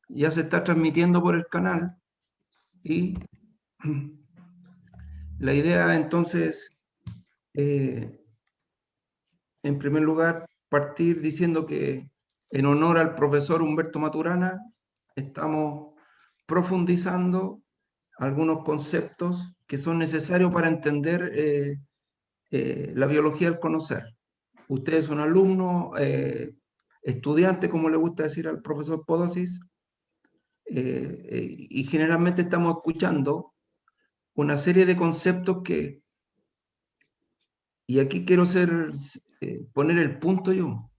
ya se está transmitiendo por el canal y la idea entonces, en primer lugar, partir diciendo que en honor al profesor Humberto Maturana estamos profundizando algunos conceptos que son necesarios para entender la biología del conocer. Usted es un alumno, estudiante, como le gusta decir al profesor Podosis, y generalmente estamos escuchando una serie de conceptos que, y aquí quiero poner el punto yo,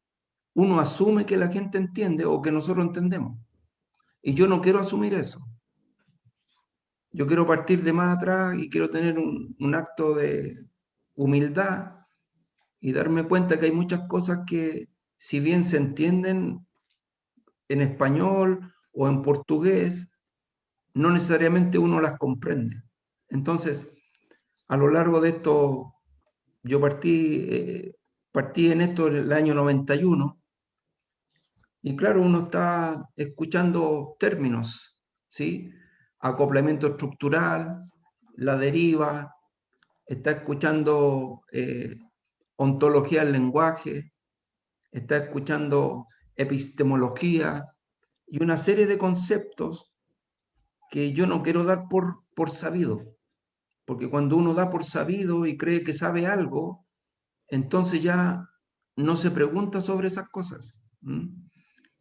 uno asume que la gente entiende o que nosotros entendemos, y yo no quiero asumir eso. Yo quiero partir de más atrás y quiero tener un acto de humildad y darme cuenta que hay muchas cosas que, si bien se entienden en español o en portugués, no necesariamente uno las comprende. Entonces, a lo largo de esto, yo partí en esto en el año 91, y claro, uno está escuchando términos, ¿sí? Acoplamiento estructural, la deriva, está escuchando ontología del lenguaje, está escuchando epistemología y una serie de conceptos que yo no quiero dar por sabido, porque cuando uno da por sabido y cree que sabe algo, entonces ya no se pregunta sobre esas cosas.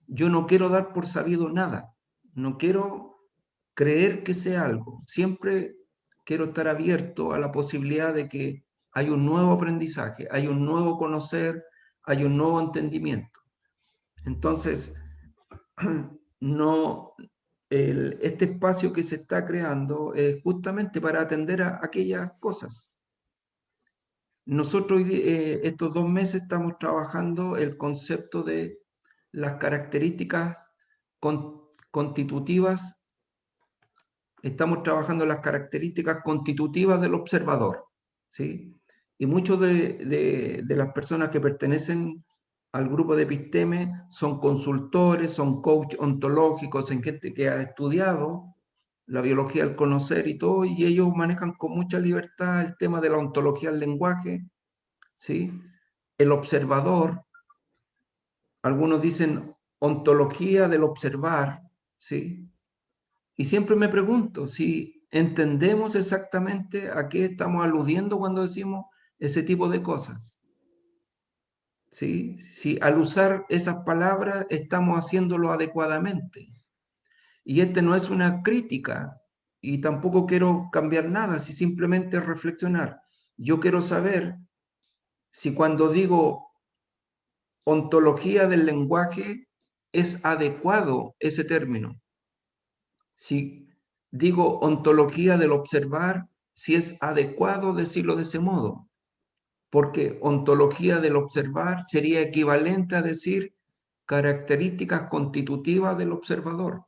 Yo no quiero dar por sabido nada, no quiero creer que sé algo, siempre quiero estar abierto a la posibilidad de que hay un nuevo aprendizaje, hay un nuevo conocer, hay un nuevo entendimiento. Entonces, no, este espacio que se está creando es justamente para atender a aquellas cosas. Nosotros estos 2 meses estamos trabajando el concepto de las características constitutivas, estamos trabajando las características constitutivas del observador, ¿sí? Y muchos de las personas que pertenecen al grupo de Episteme son consultores, son coach ontológicos, en gente que ha estudiado la biología del conocer y todo, y ellos manejan con mucha libertad el tema de la ontología del lenguaje, ¿sí? El observador, algunos dicen ontología del observar, ¿sí? Y siempre me pregunto si entendemos exactamente a qué estamos aludiendo cuando decimos ese tipo de cosas. ¿Sí? Si al usar esas palabras estamos haciéndolo adecuadamente. Y este no es una crítica y tampoco quiero cambiar nada, si simplemente reflexionar. Yo quiero saber si cuando digo ontología del lenguaje es adecuado ese término. Si digo ontología del observar, si es adecuado decirlo de ese modo, porque ontología del observar sería equivalente a decir características constitutivas del observador,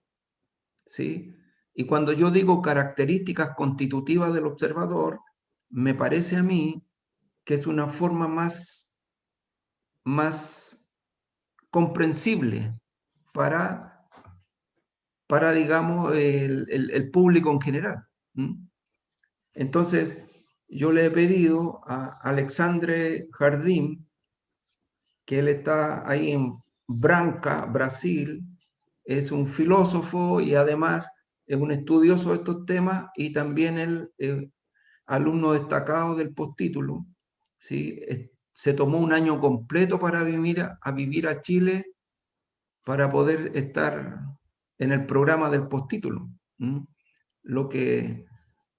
¿sí? Y cuando yo digo características constitutivas del observador, me parece a mí que es una forma más comprensible para, digamos, el público en general. Entonces, yo le he pedido a Alexandre Jardín, que él está ahí en Branca, Brasil, es un filósofo y además es un estudioso de estos temas y también él alumno destacado del postítulo, ¿sí? Se tomó un año completo para vivir a Chile para poder estar en el programa del postítulo, lo que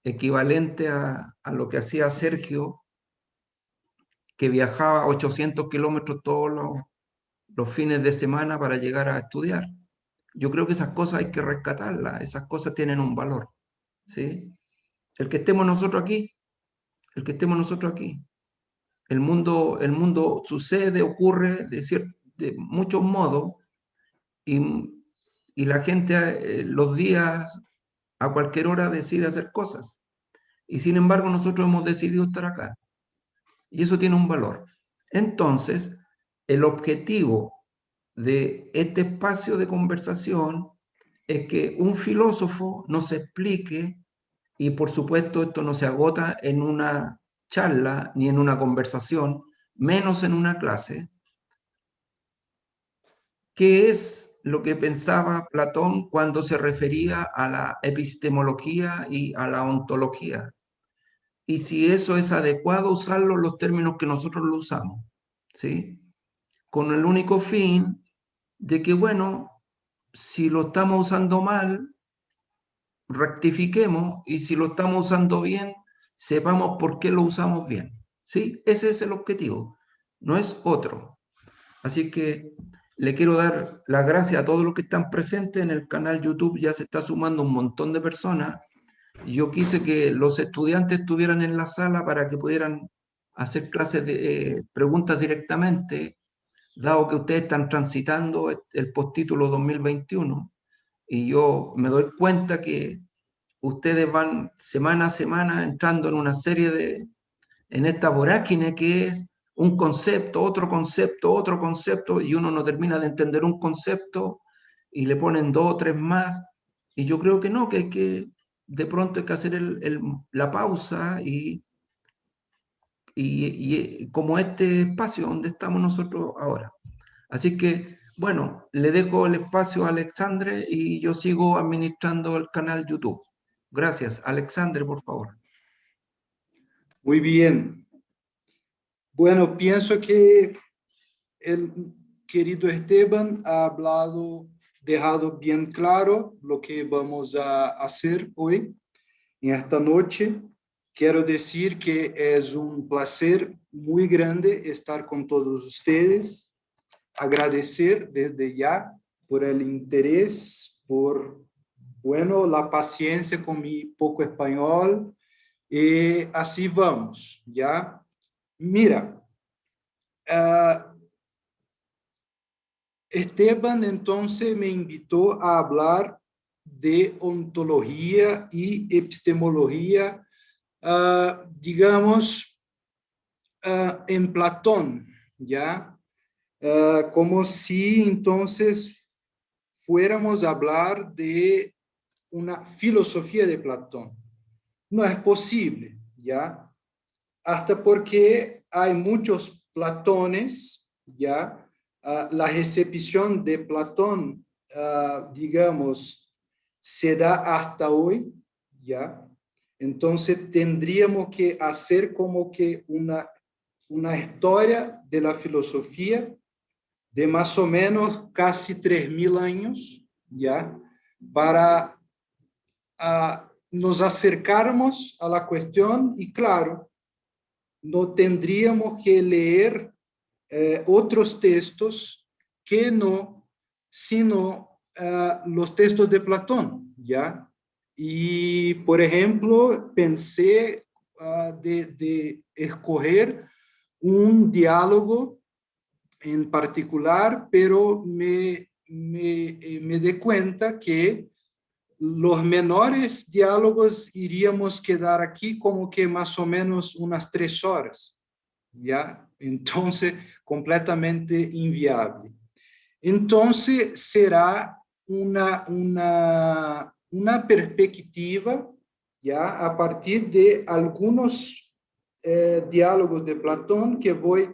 equivalente a lo que hacía Sergio, que viajaba 800 kilómetros todos los fines de semana para llegar a estudiar. Yo creo que esas cosas hay que rescatarlas, esas cosas tienen un valor, ¿sí? El que estemos nosotros aquí, el que estemos nosotros aquí. El mundo sucede, ocurre de muchos modos y, y la gente los días a cualquier hora decide hacer cosas. Y sin embargo nosotros hemos decidido estar acá. Y eso tiene un valor. Entonces, el objetivo de este espacio de conversación es que un filósofo nos explique, y por supuesto esto no se agota en una charla ni en una conversación, menos en una clase, qué es lo que pensaba Platón cuando se refería a la epistemología y a la ontología, y si eso es adecuado usarlo en los términos que nosotros lo usamos, ¿sí? Con el único fin de que, bueno, si lo estamos usando mal, rectifiquemos, y si lo estamos usando bien, sepamos por qué lo usamos bien. ¿Sí? Ese es el objetivo, no es otro. Así que le quiero dar las gracias a todos los que están presentes en el canal YouTube. Ya se está sumando un montón de personas. Yo quise que los estudiantes estuvieran en la sala para que pudieran hacer clases de preguntas directamente, dado que ustedes están transitando el postítulo 2021, y yo me doy cuenta que ustedes van semana a semana entrando en una serie en esta vorágine que es un concepto, otro concepto, y uno no termina de entender un concepto y le ponen dos o tres más, y yo creo que no, que hay que, de pronto hay que hacer la pausa y como este espacio donde estamos nosotros ahora. Así que, bueno, le dejo el espacio a Alexandre y yo sigo administrando el canal YouTube. Gracias. Alexandre, por favor. Muy bien. Bueno, pienso que el querido Esteban ha hablado, dejado bien claro lo que vamos a hacer hoy, en esta noche. Quiero decir que es un placer muy grande estar con todos ustedes. Agradecer desde ya por el interés, por, bueno, la paciencia con mi poco español. Y así vamos, ¿ya? Mira, Esteban entonces me invitó a hablar de ontología y epistemología, digamos, en Platón, ¿ya? Como si entonces fuéramos a hablar de una filosofía de Platón. No es posible, ¿ya? Hasta porque hay muchos Platones, ¿ya? La recepción de Platón, digamos, se da hasta hoy, ¿ya? Entonces tendríamos que hacer como que una historia de la filosofía de más o menos casi 3000 años, ¿ya? Para nos acercarmos a la cuestión y claro, no tendríamos que leer otros textos que no, sino los textos de Platón, ¿ya? Y, por ejemplo, pensé de escoger un diálogo en particular, pero me di cuenta que los menores diálogos iríamos quedar aquí como que más o menos unas 3 horas, ¿ya? Entonces, completamente inviable. Entonces, será una perspectiva, ¿ya? A partir de algunos diálogos de Platón que voy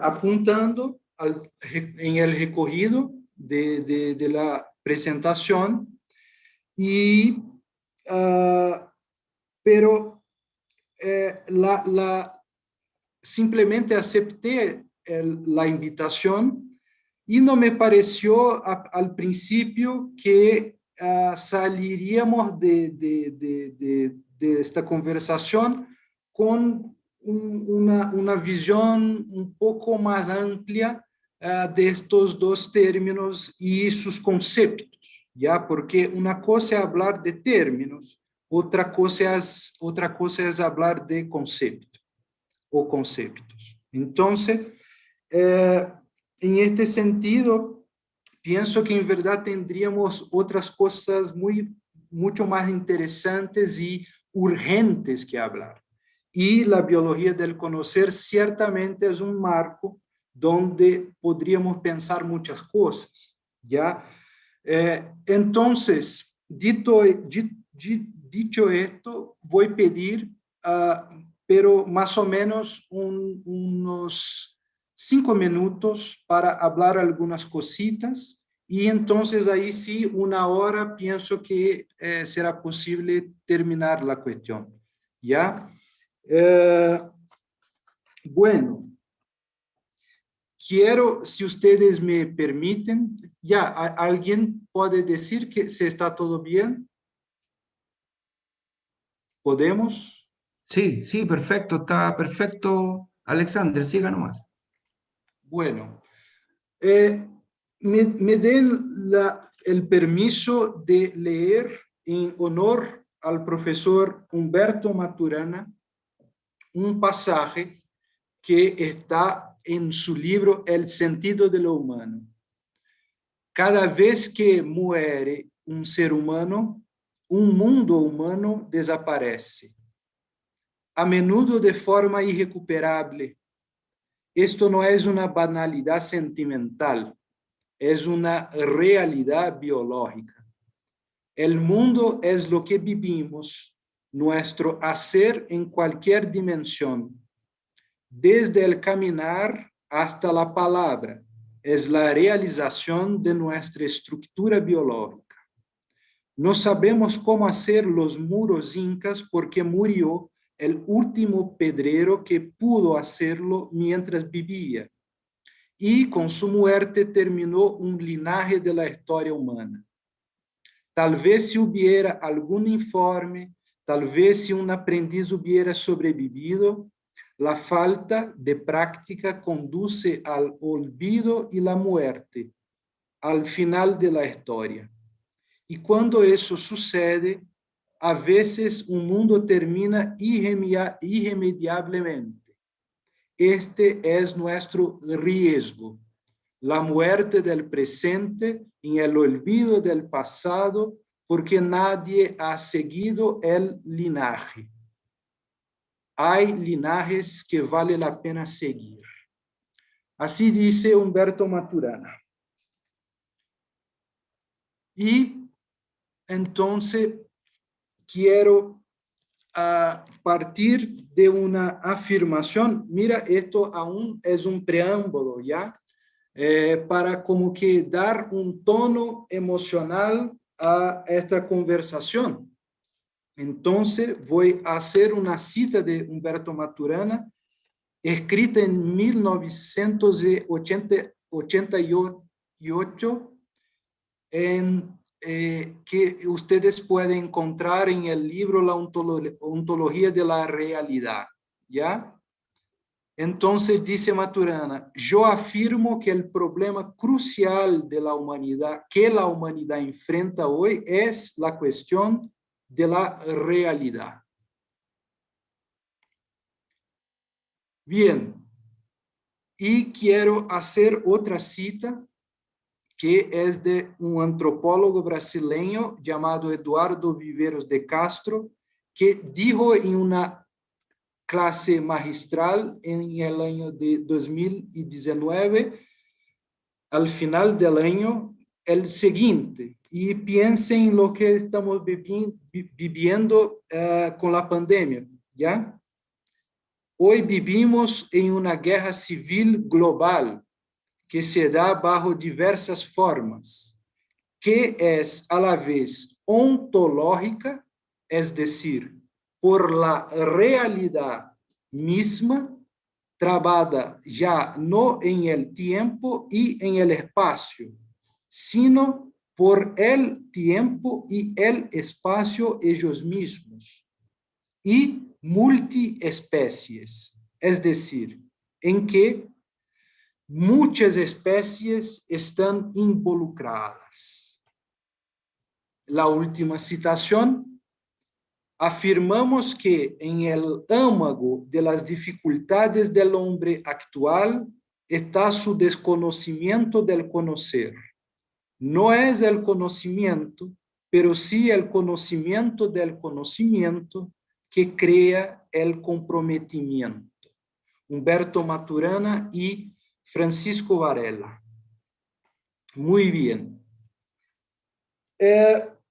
apuntando en el recorrido de la presentación, y, pero simplemente acepté la invitación y no me pareció al principio que saliríamos de esta conversación con una visión un poco más amplia de estos dos términos y sus conceptos, ¿ya? Porque una cosa es hablar de términos, otra cosa es hablar de conceptos o conceptos. Entonces, en este sentido, pienso que en verdad tendríamos otras cosas mucho más interesantes y urgentes que hablar. Y la biología del conocer ciertamente es un marco donde podríamos pensar muchas cosas, ¿ya? Entonces, dicho esto, voy a pedir, pero más o menos unos 5 minutos para hablar algunas cositas, y entonces ahí sí, 1 hora, pienso que será posible terminar la cuestión. ¿Ya? Bueno. Quiero, si ustedes me permiten, ya, ¿alguien puede decir que se está todo bien? ¿Podemos? Sí, sí, perfecto, está perfecto, Alexander, siga nomás. Bueno, me den el permiso de leer en honor al profesor Humberto Maturana un pasaje que está en su libro El sentido de lo humano. Cada vez que muere un ser humano, un mundo humano desaparece, a menudo de forma irrecuperable. Esto no es una banalidad sentimental, es una realidad biológica. El mundo es lo que vivimos, nuestro hacer en cualquier dimensión, desde el caminar hasta la palabra, es la realización de nuestra estructura biológica. No sabemos cómo hacer los muros incas porque murió el último pedrero que pudo hacerlo mientras vivía. Y con su muerte terminó un linaje de la historia humana. Tal vez si hubiera algún informe, tal vez si un aprendiz hubiera sobrevivido, la falta de práctica conduce al olvido y la muerte, al final de la historia. Y cuando eso sucede, a veces un mundo termina irremediablemente. Este es nuestro riesgo, la muerte del presente en el olvido del pasado, porque nadie ha seguido el linaje. Hay linajes que vale la pena seguir. Así dice Humberto Maturana. Y entonces quiero partir de una afirmación. Mira, esto aún es un preámbulo, ¿ya? Para como que dar un tono emocional a esta conversación. Entonces voy a hacer una cita de Humberto Maturana, escrita en 1988, que ustedes pueden encontrar en el libro La ontología de la realidad, ¿ya? Entonces dice Maturana, yo afirmo que el problema crucial de la humanidad, que la humanidad enfrenta hoy, es la cuestión de la realidad. Bien, y quiero hacer otra cita que es de un antropólogo brasileño llamado Eduardo Viveiros de Castro, que dijo en una clase magistral en el año de 2019, al final del año, el siguiente, y piensen en lo que estamos viviendo con la pandemia, ¿ya? Hoy vivimos en una guerra civil global que se da bajo diversas formas, que es a la vez ontológica, es decir, por la realidad misma, trabada ya no en el tiempo y en el espacio, sino por el tiempo y el espacio ellos mismos, y multiespecies, es decir, en que muchas especies están involucradas. La última citación. Afirmamos que en el ámago de las dificultades del hombre actual está su desconocimiento del conocer. No es el conocimiento, pero sí el conocimiento del conocimiento que crea el comprometimiento. Humberto Maturana y Francisco Varela. Muy bien.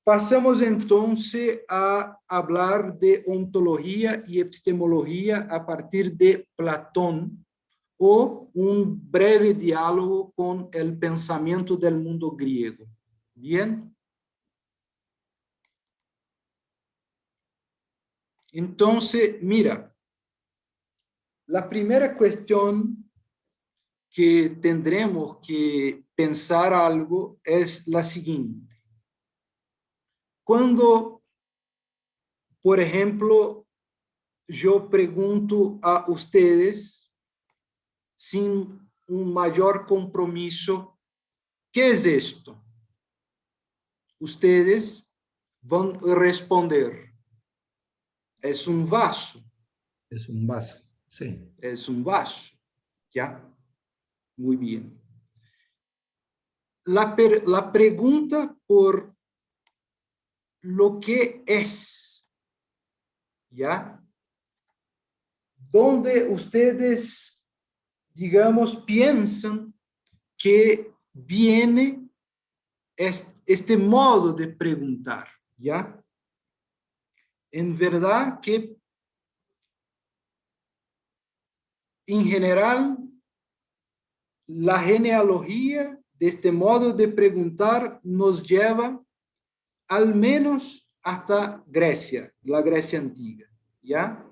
Pasamos entonces a hablar de ontología y epistemología a partir de Platón, o un breve diálogo con el pensamiento del mundo griego. Bien. Entonces, mira, la primera cuestión que tendremos que pensar algo es la siguiente. Cuando, por ejemplo, yo pregunto a ustedes, sin un mayor compromiso, ¿qué es esto? Ustedes van a responder, es un vaso. Es un vaso, sí. Es un vaso, ¿ya? Muy bien. La pregunta por lo que es, ¿ya? Donde ustedes, digamos, piensan que viene este modo de preguntar, ¿ya? En verdad que, en general, la genealogía de este modo de preguntar nos lleva al menos hasta Grecia, la Grecia antigua, ¿ya?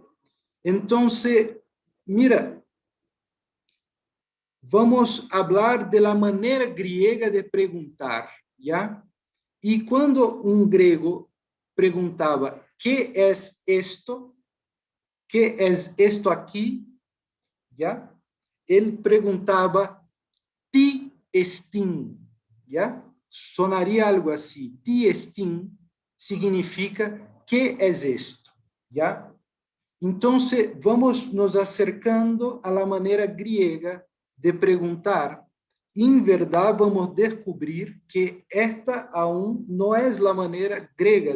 Entonces, mira, vamos a hablar de la manera griega de preguntar, ¿ya? Y cuando un griego preguntaba, ¿qué es esto? ¿Qué es esto aquí? ¿Ya? Él preguntaba, ti estin, ¿ya? Sonaría algo así. Ti estin significa, ¿qué es esto? ¿Ya? Entonces, vamos nos acercando a la manera griega de preguntar. En verdad, vamos a descubrir que esta aún no es la manera griega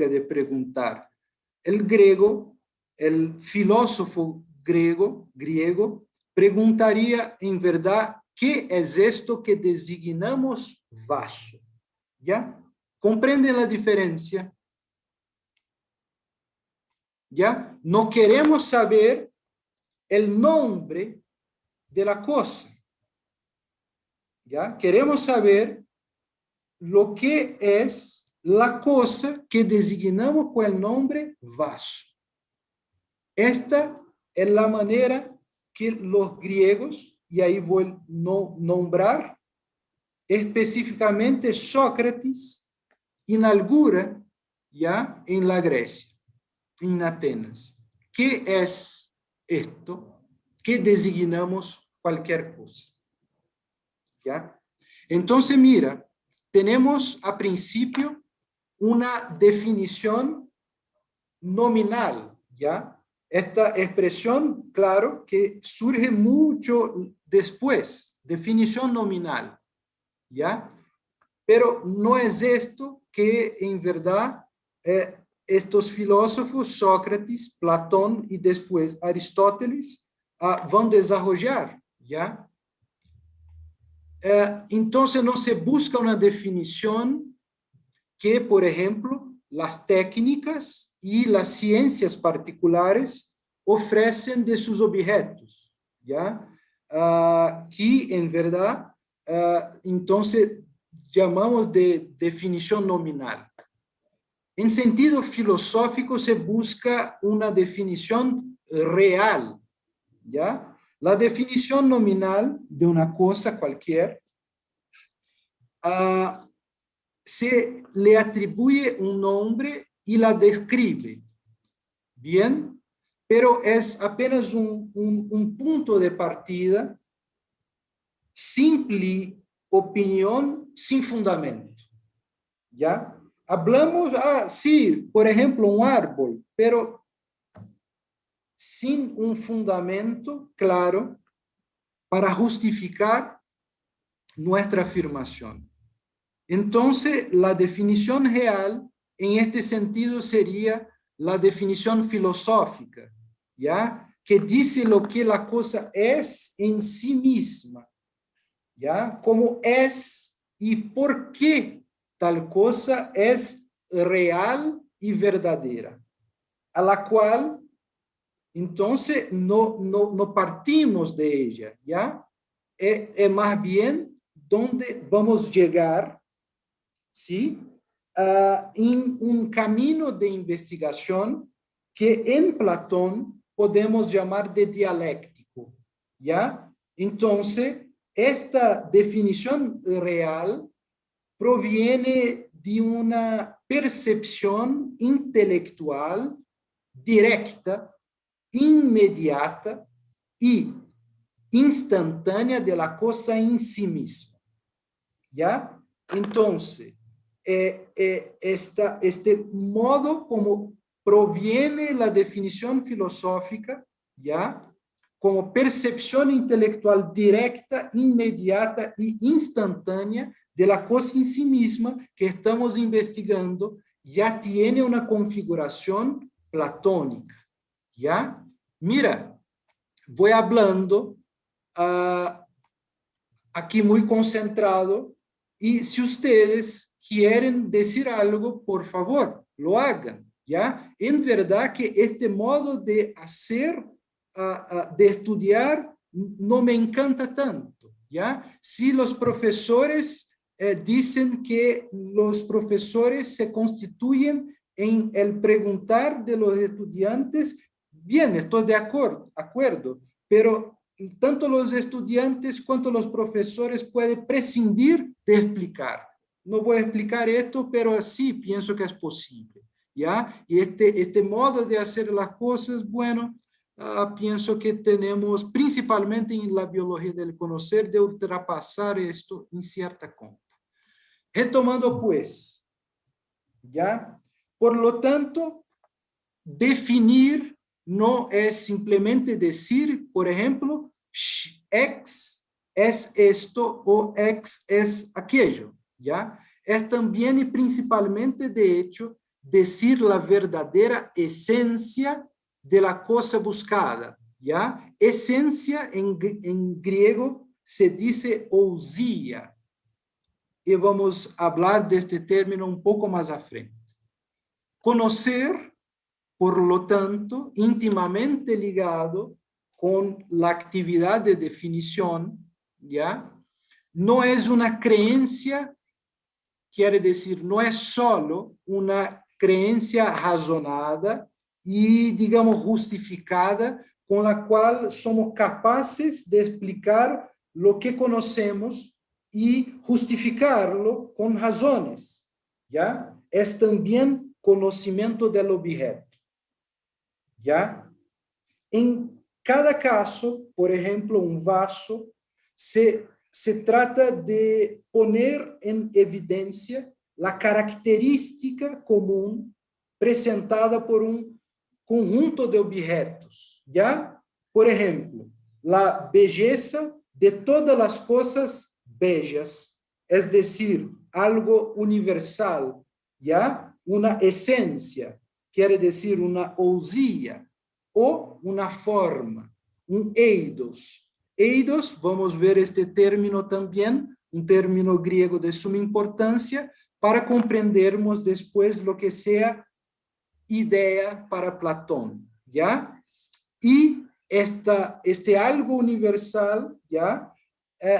de preguntar. El griego, el filósofo griego, preguntaría en verdad, ¿qué es esto que designamos vaso? ¿Ya? ¿Comprenden la diferencia? ¿Ya? No queremos saber el nombre de la cosa. ¿Ya? Queremos saber lo que es la cosa que designamos con el nombre vaso. Esta es la manera que los griegos, y ahí voy a nombrar específicamente Sócrates, inaugura ya en la Grecia, en Atenas. ¿Qué es esto? ¿Qué designamos cualquier cosa? ¿Ya? Entonces, mira, tenemos a principio una definición nominal, ¿ya? Esta expresión, claro, que surge mucho después, definición nominal, ¿ya? Pero no es esto que en verdad estos filósofos, Sócrates, Platón y después Aristóteles, van a desarrollar, ¿ya? Entonces no se busca una definición que, por ejemplo, las técnicas y las ciencias particulares ofrecen de sus objetos, ¿ya? Que en verdad, entonces llamamos de definición nominal. En sentido filosófico se busca una definición real, ¿ya? La definición nominal de una cosa cualquier se le atribuye un nombre y la describe, ¿bien? Pero es apenas un punto de partida, simple opinión sin fundamento, ¿ya? Hablamos, sí, por ejemplo, un árbol, pero sin un fundamento claro para justificar nuestra afirmación. Entonces, la definición real en este sentido sería la definición filosófica, ¿ya? Que dice lo que la cosa es en sí misma, ¿ya? Como es y por qué tal cosa es real y verdadera, a la cual entonces no partimos de ella, ¿ya? Es más bien donde vamos a llegar, ¿sí? En un camino de investigación que en Platón podemos llamar de dialéctico, ¿ya? Entonces, esta definición real proviene de una percepción intelectual directa, inmediata y instantánea de la cosa en sí misma, ¿ya? Entonces, este modo como proviene la definición filosófica, ¿ya? Como percepción intelectual directa, inmediata y instantánea de la cosa en sí misma que estamos investigando, ya tiene una configuración platónica, ¿ya? Mira, voy hablando aquí muy concentrado y si ustedes quieren decir algo, por favor, lo hagan, ¿ya? En verdad que este modo de hacer, de estudiar, no me encanta tanto, ¿ya? Si los profesores dicen que los profesores se constituyen en el preguntar de los estudiantes, bien, estoy de acuerdo, pero tanto los estudiantes cuanto los profesores pueden prescindir de explicar. No voy a explicar esto, pero sí pienso que es posible, ¿ya? Y este modo de hacer las cosas, bueno, pienso que tenemos, principalmente en la biología del conocer, de ultrapasar esto en cierta conta. Retomando, pues, ¿ya? Por lo tanto, definir no es simplemente decir, por ejemplo, X es esto o X es aquello, ¿ya? Es también y principalmente, de hecho, decir la verdadera esencia de la cosa buscada, ¿ya? Esencia en griego se dice ousia, y vamos a hablar de este término un poco más a frente. Conocer, por lo tanto, íntimamente ligado con la actividad de definición, ¿ya? No es una creencia, quiere decir, no es solo una creencia razonada y, digamos, justificada, con la cual somos capaces de explicar lo que conocemos y justificarlo con razones, ¿ya? Es también conocimiento del objeto, ¿ya? En cada caso, por ejemplo, un vaso, se trata de poner en evidencia la característica común presentada por un conjunto de objetos, ¿ya? Por ejemplo, la belleza de todas las cosas bellas, es decir, algo universal, ¿ya? Una esencia, quiere decir una ousia, o una forma, un eidos. Eidos, vamos a ver este término también, un término griego de suma importancia, para comprendermos después lo que sea idea para Platón, ¿ya? Y este algo universal, ¿ya?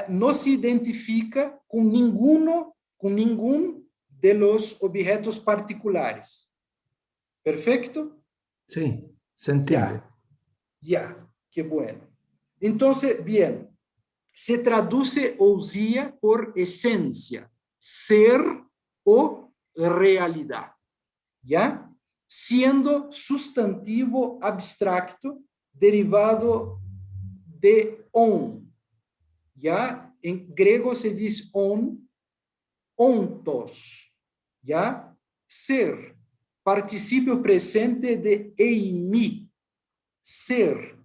No se identifica con ningún de los objetos particulares. ¿Perfecto? Sí, se entiende. Ya, qué bueno. Entonces, bien, se traduce ousia por esencia, ser o realidad, ¿ya? Siendo sustantivo abstracto derivado de on, ¿ya? En griego se dice ontos, ¿ya? Ser, participio presente de eimi, ser,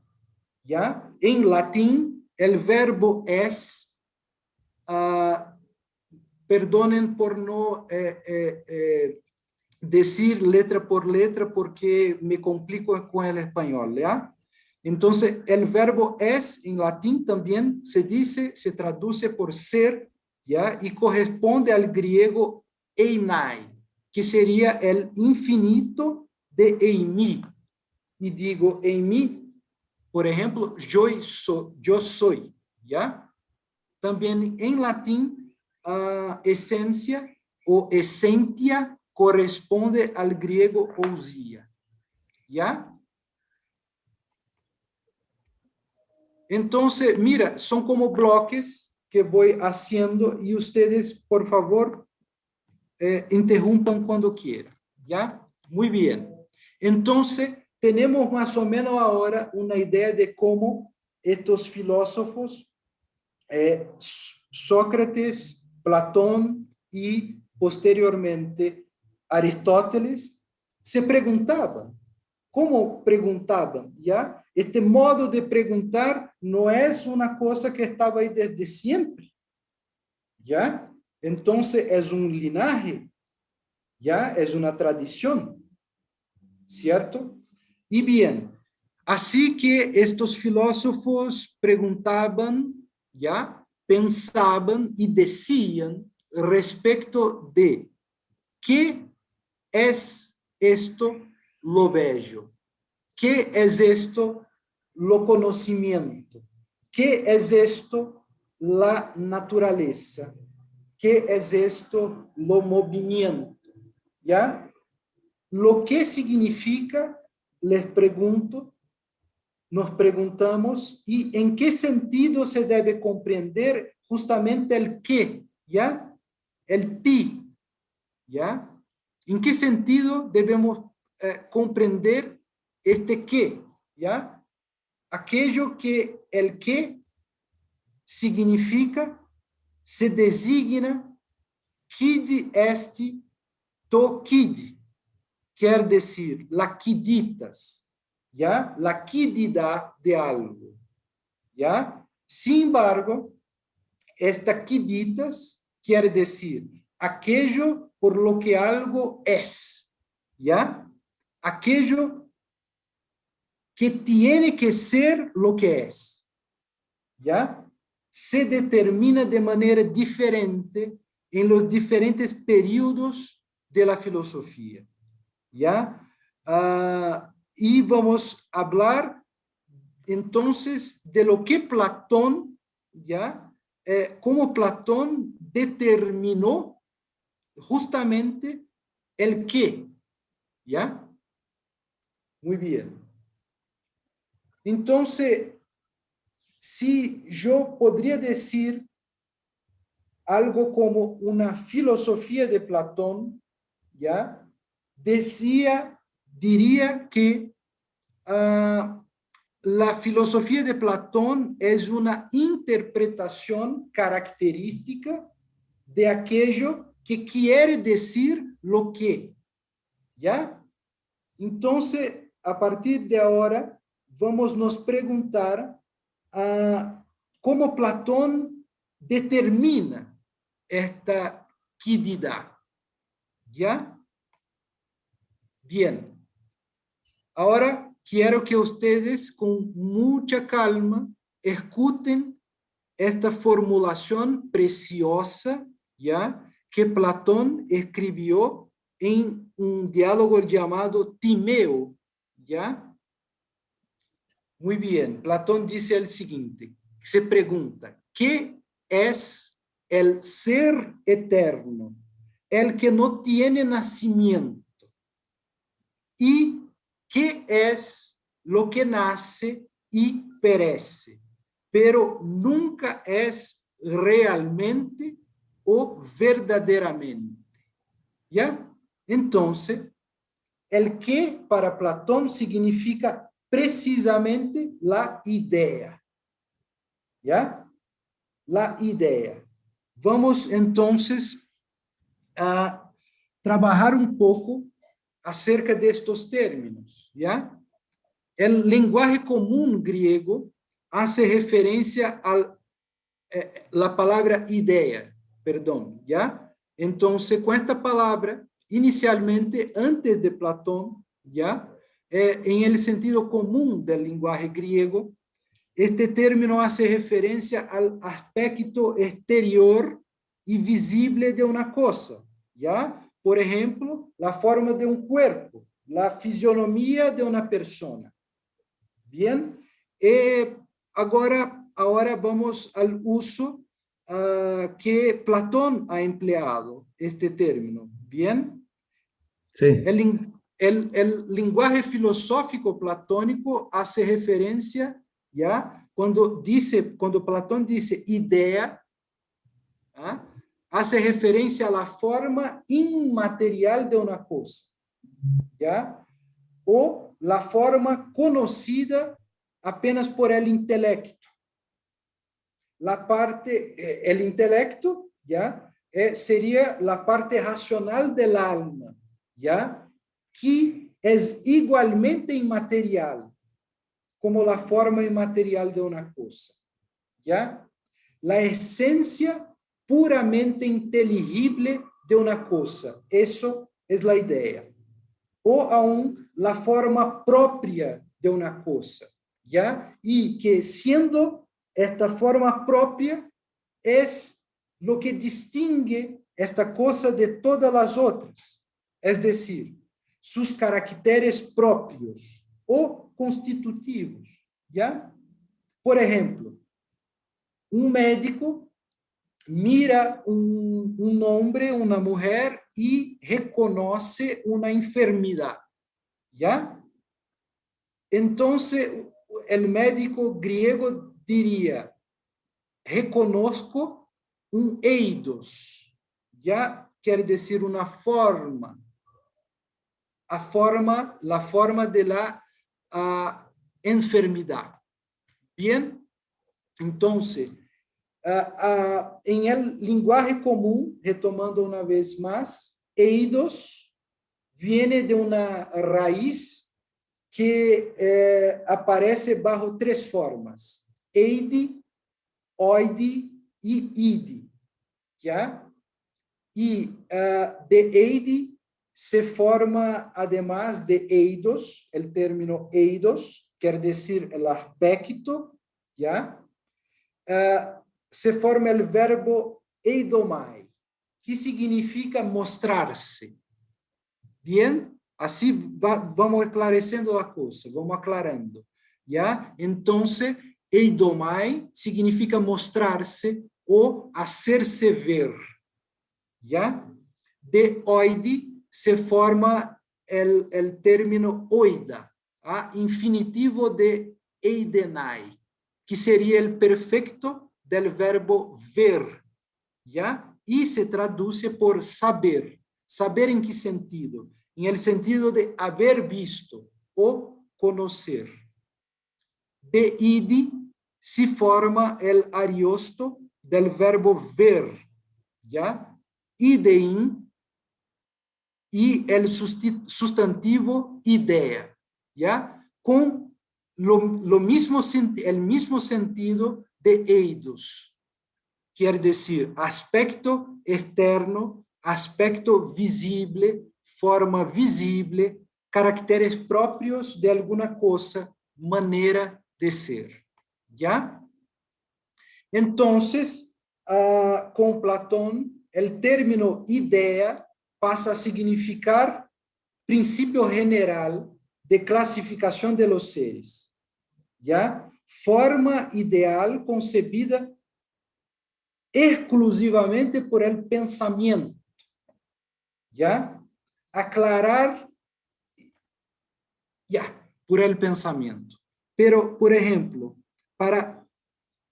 ¿ya? En latín, el verbo es, perdonen por no decir letra por letra porque me complico con el español, ¿ya? Entonces, el verbo es en latín también se dice, se traduce por ser, ¿ya? Y corresponde al griego einai, que sería el infinito de en mí. Y digo en mí, por ejemplo, yo soy, ¿ya? También en latín, esencia o esentia corresponde al griego ousia, ¿ya? Entonces, mira, son como bloques que voy haciendo y ustedes, por favor, interrumpan cuando quieran, ¿ya? Muy bien. Entonces, tenemos más o menos ahora una idea de cómo estos filósofos, Sócrates, Platón y posteriormente Aristóteles, se preguntaban. ¿Cómo preguntaban? ¿Ya? Este modo de preguntar no es una cosa que estaba ahí desde siempre, ¿ya? Entonces es un linaje, ¿ya? Es una tradición, ¿cierto? Y bien, así que estos filósofos preguntaban, ¿ya? Pensaban y decían respecto de ¿qué es esto lo bello? ¿Qué es esto lo conocimiento? ¿Qué es esto la naturaleza? ¿Qué es esto lo movimiento? ¿Ya? Lo que significa, les pregunto, nos preguntamos, y en qué sentido se debe comprender justamente el qué, ¿ya? El ti, ¿ya? ¿En qué sentido debemos comprender este qué, ¿ya? Aquello que el qué significa, se designa quid est to quid, quer decir, la quiditas, ¿ya? La quididad de algo, ¿ya? Sin embargo, esta quiditas quiere decir aquello por lo que algo es, ¿ya? Aquello que tiene que ser lo que es, ¿ya? Se determina de manera diferente en los diferentes periodos de la filosofía, ¿ya? Y vamos a hablar entonces de lo que Platón, ¿ya? Cómo Platón determinó justamente el qué, ¿ya? Muy bien. Entonces, si yo podría decir algo como una filosofía de Platón, ¿ya? Diría que la filosofía de Platón es una interpretación característica de aquello que quiere decir lo que, ¿ya? Entonces, a partir de ahora, vamos a nos preguntar cómo Platón determina esta quididad, ¿ya? Bien. Ahora quiero que ustedes con mucha calma escuchen esta formulación preciosa, ¿ya? Que Platón escribió en un diálogo llamado Timeo, ¿ya? Muy bien, Platón dice el siguiente, se pregunta, ¿qué es el ser eterno? El que no tiene nacimiento. ¿Y qué es lo que nace y perece? Pero nunca es realmente o verdaderamente. ¿Ya? Entonces, el que para Platón significa precisamente la idea. ¿Ya? La idea. Vamos entonces a trabajar un poco acerca de estos términos, ¿ya? El lenguaje común griego hace referencia a la palabra idea, perdón, ¿ya? Entonces, con esta palabra, inicialmente, antes de Platón, ¿ya? En el sentido común del lenguaje griego, este término hace referencia al aspecto exterior y visible de una cosa, ¿ya? Por ejemplo, la forma de un cuerpo, la fisionomía de una persona. Bien, ahora vamos al uso que Platón ha empleado este término. Bien, Sí, el lenguaje filosófico platónico hace referencia, ¿ya? Cuando Platón dice idea, ¿ah? Hace referencia a la forma inmaterial de una cosa, ¿ya? O la forma conocida apenas por el intelecto. El intelecto, ¿ya? Sería la parte racional del alma, ¿ya? Que es igualmente inmaterial como la forma inmaterial de una cosa, ¿ya? La esencia puramente inteligible de una cosa. Eso es la idea. O aún la forma propia de una cosa, ¿ya? Y que siendo esta forma propia es lo que distingue esta cosa de todas las otras. Es decir, sus caracteres propios o constitutivos, ¿ya? Por ejemplo, un médico mira un hombre, una mujer y reconoce una enfermedad, ¿ya? Entonces, el médico griego diría, reconozco un eidos, ¿ya? Quiere decir una forma, la forma de la enfermedad. Bien, entonces, en el lenguaje común, retomando una vez más, eidos viene de una raíz que aparece bajo tres formas: eidi, oidi y idi, ¿ya? Y de eidi se forma, además de eidos, el término eidos, quiere decir el aspecto, ¿ya? Se forma el verbo eidomai, que significa mostrarse. Bien, así vamos esclareciendo la cosa, vamos aclarando, ¿ya? Entonces, eidomai significa mostrarse o hacerse ver, ¿ya? De oidi se forma el término oida, infinitivo de eidenai, que sería el perfecto del verbo ver, ¿ya? Y se traduce por saber. ¿Saber en qué sentido? En el sentido de haber visto o conocer. De idi se forma el ariosto del verbo ver, ¿ya? Idein y el sustantivo idea, ¿ya? Con el mismo sentido de eidos. Quiere decir aspecto externo, aspecto visible, forma visible, caracteres propios de alguna cosa, manera de ser, ¿ya? Entonces, con Platón, el término idea pasa a significar principio general de clasificación de los seres, ¿ya? Forma ideal concebida exclusivamente por el pensamiento, ¿ya? Aclarar, ya, por el pensamiento. Pero, por ejemplo, para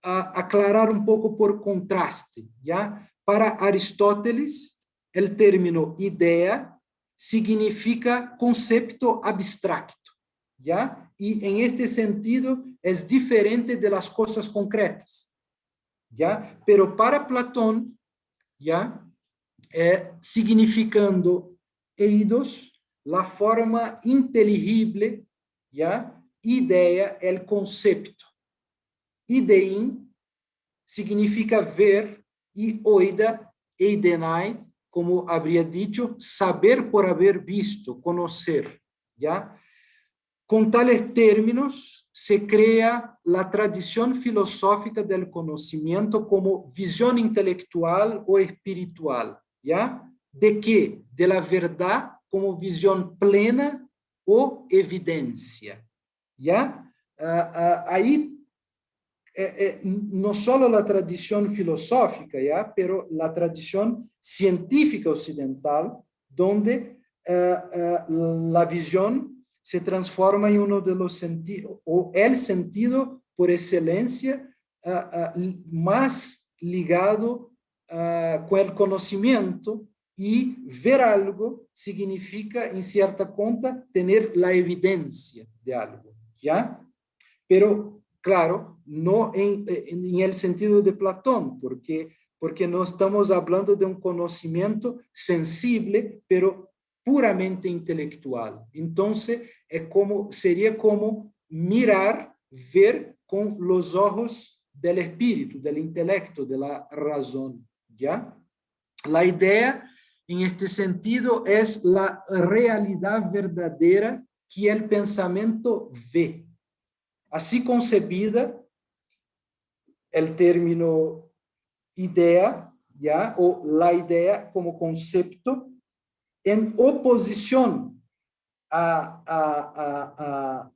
aclarar un poco por contraste, ¿ya? Para Aristóteles, el término idea significa concepto abstracto, ¿ya? Y en este sentido es diferente de las cosas concretas, ¿ya? Pero para Platón, ¿ya? Significando eidos, la forma inteligible, ¿ya? Idea, el concepto. Idein significa ver y oida, eidenai, como habría dicho, saber por haber visto, conocer, ¿ya? Con tales términos se crea la tradición filosófica del conocimiento como visión intelectual o espiritual, ¿ya? ¿De qué? De la verdad como visión plena o evidencia. ¿Ya? Ahí no solo la tradición filosófica, ¿ya? Pero la tradición científica occidental, donde la visión se transforma en uno de los sentidos, o el sentido por excelencia más ligado con el conocimiento, y ver algo significa, en cierta cuenta, tener la evidencia de algo, ¿ya? Pero, claro, no en el sentido de Platón, porque no estamos hablando de un conocimiento sensible, pero puramente intelectual. Entonces, sería como mirar, ver con los ojos del espíritu, del intelecto, de la razón, ¿ya? La idea, en este sentido, es la realidad verdadera que el pensamiento ve. Así concebida, el término idea, ¿ya? O la idea como concepto, en oposición a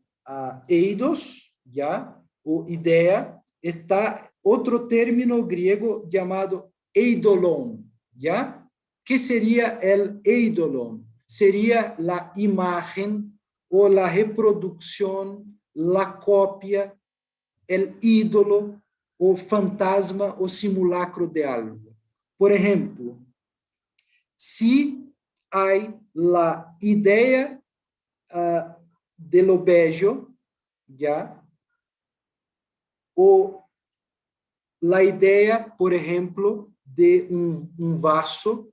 eidos, ¿ya? O idea, está otro término griego llamado eidolon, ¿ya? ¿Qué sería el eidolon? Sería la imagen o la reproducción, la copia, el ídolo o fantasma o simulacro de algo. Por ejemplo, si hay la idea de lo bello, ¿ya? O la idea, por ejemplo, de un vaso,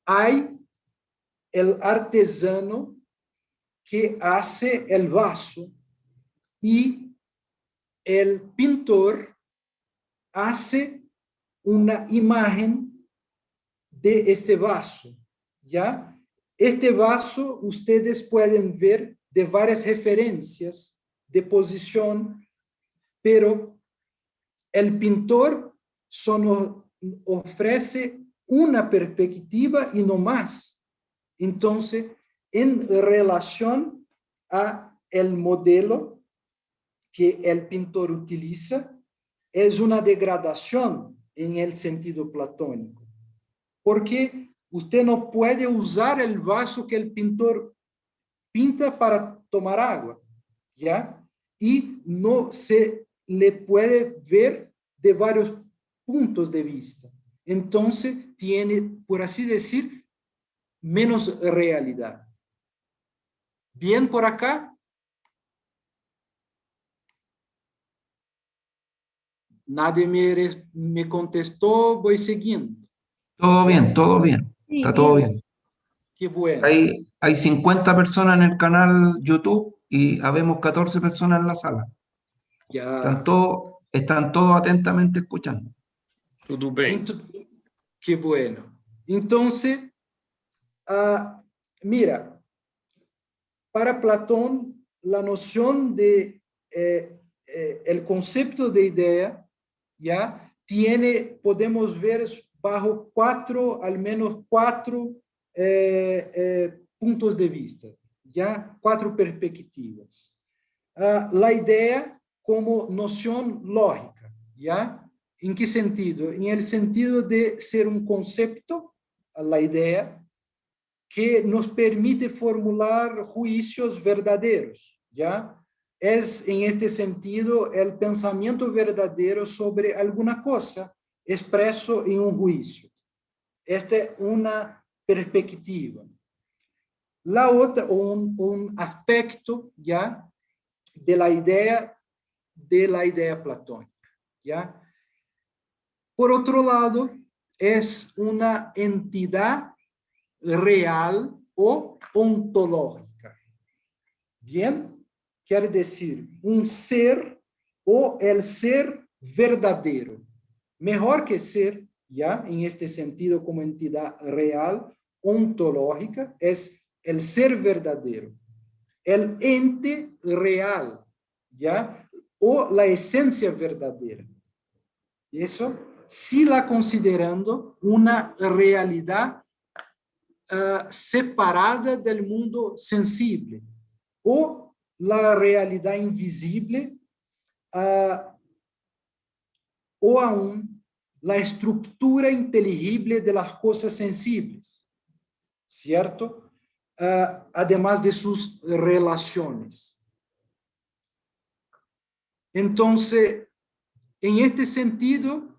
hay el artesano que hace el vaso y el pintor hace una imagen de este vaso, ¿ya? Este vaso ustedes pueden ver de varias referencias de posición, pero el pintor solo ofrece una perspectiva y no más. Entonces, en relación a el modelo que el pintor utiliza, es una degradación en el sentido platónico, porque usted no puede usar el vaso que el pintor pinta para tomar agua, ¿ya? Y no se le puede ver de varios puntos de vista. Entonces, tiene, por así decir, menos realidad. ¿Bien por acá? Nadie me contestó, voy siguiendo. Todo ¿Ya? bien, todo bien. Sí, Está todo bien. bien. Qué bueno. Hay 50 personas en el canal YouTube y habemos 14 personas en la sala. Ya. Están todos atentamente escuchando. Tudo bem. Qué bueno. Entonces, mira, para Platón, la noción de el concepto de idea, ¿ya? Podemos ver bajo al menos cuatro puntos de vista, ¿ya? Cuatro perspectivas. La idea como noción lógica, ¿ya? ¿En qué sentido? En el sentido de ser un concepto, la idea, que nos permite formular juicios verdaderos, ¿ya? Es en este sentido el pensamiento verdadero sobre alguna cosa expreso en un juicio. Esta es una perspectiva. La otra, un aspecto, ¿ya? De la idea platónica, ¿ya? Por otro lado, es una entidad real o ontológica. Bien, quiere decir un ser o el ser verdadero. Mejor que ser, ya en este sentido como entidad real, ontológica, es el ser verdadero, el ente real, ya, o la esencia verdadera. ¿Y eso? si la considerando una realidad separada del mundo sensible o la realidad invisible o aún la estructura inteligible de las cosas sensibles, ¿cierto? Además de sus relaciones. Entonces, en este sentido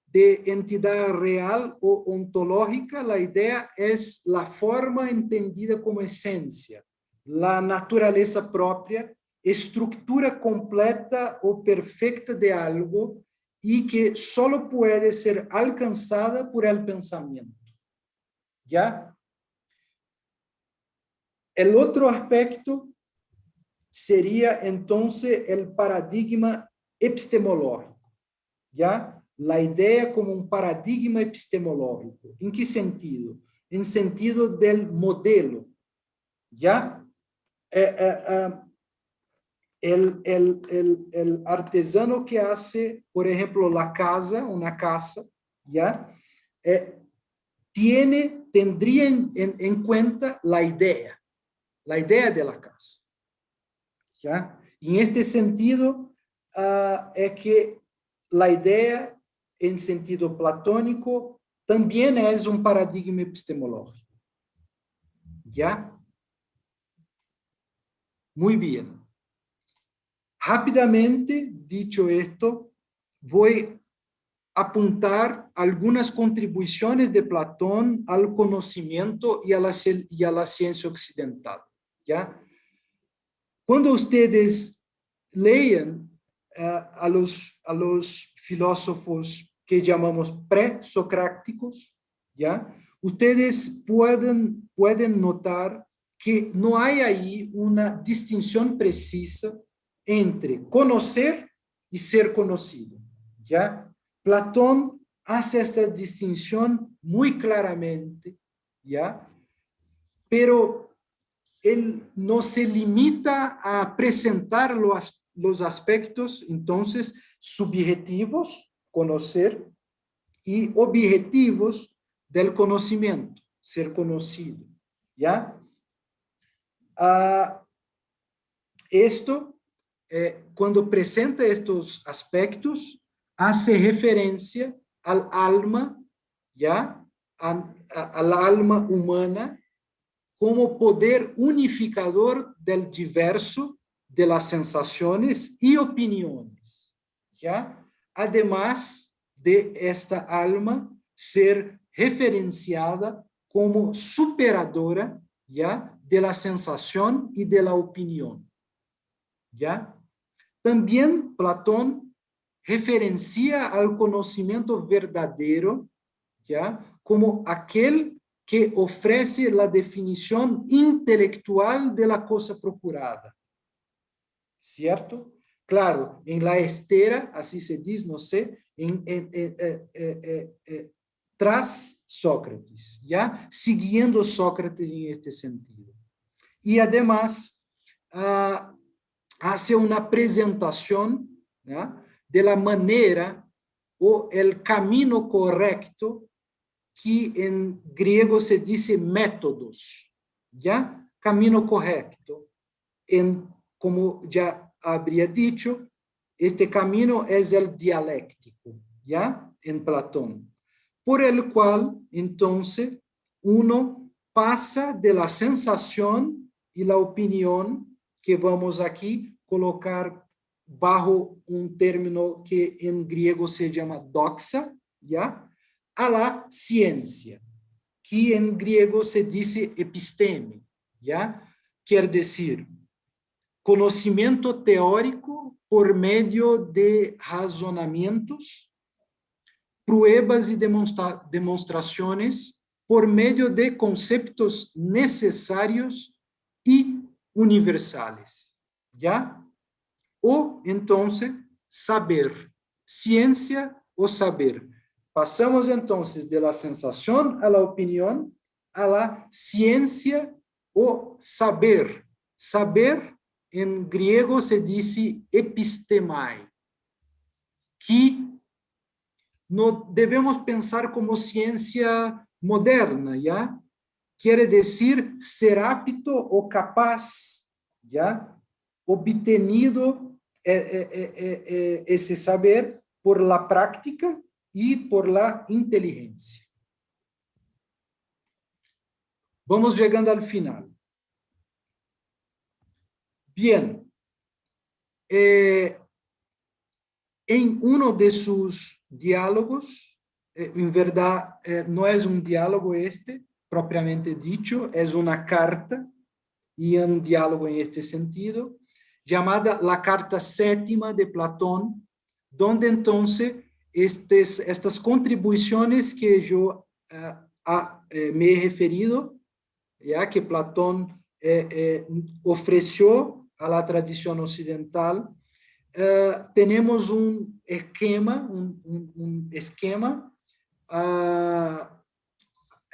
de entidad real o ontológica, la idea es la forma entendida como esencia, la naturaleza propia, estructura completa o perfecta de algo y que solo puede ser alcanzada por el pensamiento. ¿Ya? El otro aspecto sería entonces el paradigma epistemológico. ¿Ya? La idea como un paradigma epistemológico. ¿En qué sentido? En sentido del modelo. ¿Ya? El artesano que hace, por ejemplo, la casa, una casa, ¿ya? Tendría en cuenta la idea de la casa. ¿Ya? Y en este sentido, es que la idea, en sentido platónico, también es un paradigma epistemológico. ¿Ya? Muy bien. Rápidamente, dicho esto, voy a apuntar algunas contribuciones de Platón al conocimiento y a la ciencia occidental. ¿Ya? Cuando ustedes lean a los filósofos que llamamos presocráticos, ¿ya? Ustedes pueden notar que no hay ahí una distinción precisa entre conocer y ser conocido, ¿ya? Platón hace esta distinción muy claramente, ¿ya? Pero él no se limita a presentar los aspectos, entonces, subjetivos, conocer, y objetivos del conocimiento, ser conocido, ¿ya? Esto, cuando presenta estos aspectos, hace referencia al alma, ¿ya? Al alma humana, como poder unificador del diverso, de las sensaciones y opiniones, ¿ya? Además de esta alma ser referenciada como superadora, ¿ya? De la sensación y de la opinión, ¿ya? También Platón referencia al conocimiento verdadero, ¿ya? Como aquel que ofrece la definición intelectual de la cosa procurada. ¿Cierto? Claro, en la estera, así se dice, no sé, tras Sócrates, ¿ya? Siguiendo Sócrates en este sentido. Y además, hace una presentación, ¿ya? De la manera o el camino correcto que en griego se dice métodos, ¿ya? Camino correcto. Como ya habría dicho, este camino es el dialéctico, ¿ya? En Platón, por el cual, entonces, uno pasa de la sensación y la opinión, que vamos aquí colocar bajo un término que en griego se llama doxa, ¿ya? A la ciencia, que en griego se dice episteme, ¿ya? Quiere decir, conocimiento teórico por medio de razonamientos, pruebas y demostraciones por medio de conceptos necesarios y universales, ¿ya? O entonces, saber, ciencia o saber. Pasamos entonces de la sensación a la opinión a la ciencia o saber. Saber en griego se dice epistemai, que no debemos pensar como ciencia moderna, ¿ya? Quiere decir ser apto o capaz, ¿ya? Obtenido ese saber por la práctica y por la inteligencia. Vamos llegando al final. Bien. En uno de sus diálogos, en verdad no es un diálogo este, propiamente dicho, es una carta y un diálogo en este sentido, llamada la Carta Séptima de Platón, donde entonces estas contribuciones que yo me he referido, ya que Platón ofreció a la tradición occidental, tenemos un esquema,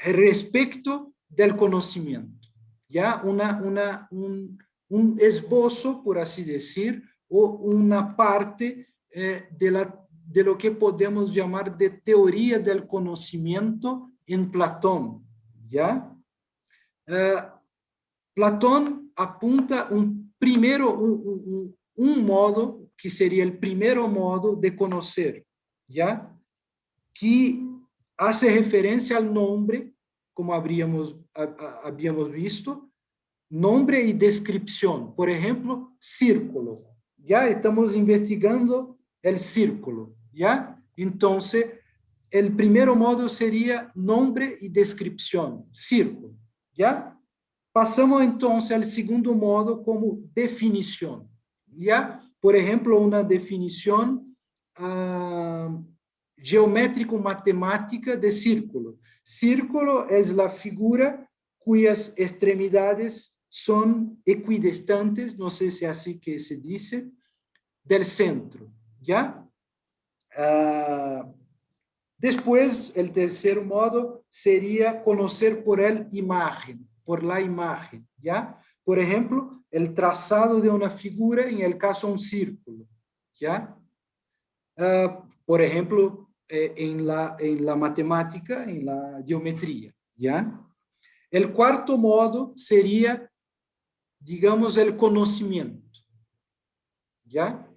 respecto del conocimiento, ya un esbozo, por así decir, o una parte de lo que podemos llamar de teoría del conocimiento en Platón, ¿ya? Platón apunta un modo, que sería el primero modo de conocer, ¿ya? Que hace referencia al nombre, como habíamos visto, nombre y descripción. Por ejemplo, círculo. Ya estamos investigando el círculo, ¿ya? Entonces, el primer modo sería nombre y descripción, círculo, ¿ya? Pasamos entonces al segundo modo como definición, ¿ya? Por ejemplo, una definición geométrico-matemática de círculo. Círculo es la figura cuyas extremidades son equidistantes, no sé si así que se dice, del centro, ¿ya? Después, el tercer modo sería conocer por la imagen, ¿ya? Por ejemplo, el trazado de una figura, en el caso un círculo, ¿ya? Por ejemplo, en la matemática, en la geometría, ¿ya? El cuarto modo sería, digamos, el conocimiento, ¿ya?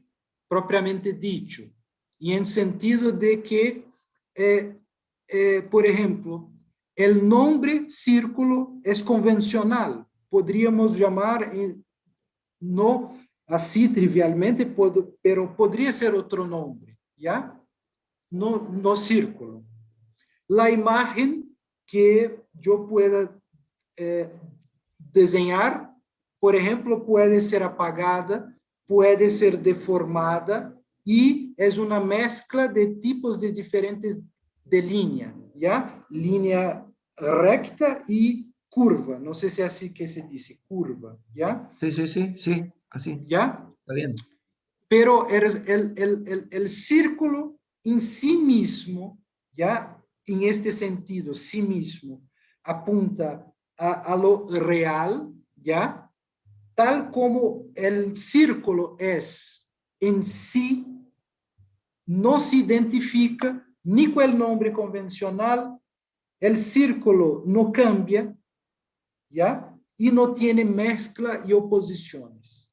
Propiamente dicho, y en sentido de que, por ejemplo, el nombre círculo es convencional, podríamos llamar, no así trivialmente, pero podría ser otro nombre, ¿ya? No círculo. La imagen que yo pueda diseñar, por ejemplo, puede ser apagada, puede ser deformada y es una mezcla de tipos de diferentes de línea, ¿ya? Línea recta y curva. No sé si es así que se dice, curva, ¿ya? Sí, así. ¿Ya? Está bien. Pero el círculo en sí mismo, ¿ya? En este sentido, sí mismo, apunta a lo real, ¿ya? Tal como el círculo es en sí, no se identifica ni con el nombre convencional, el círculo no cambia, ¿ya? Y no tiene mezcla y oposiciones,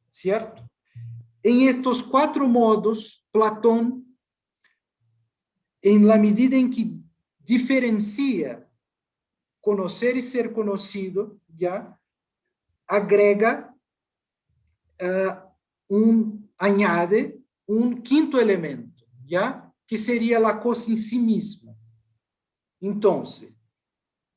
¿cierto? En estos cuatro modos, Platón, en la medida en que diferencia conocer y ser conocido, ¿ya? Agrega, añade un quinto elemento, ¿ya? Que sería la cosa en sí misma. Entonces,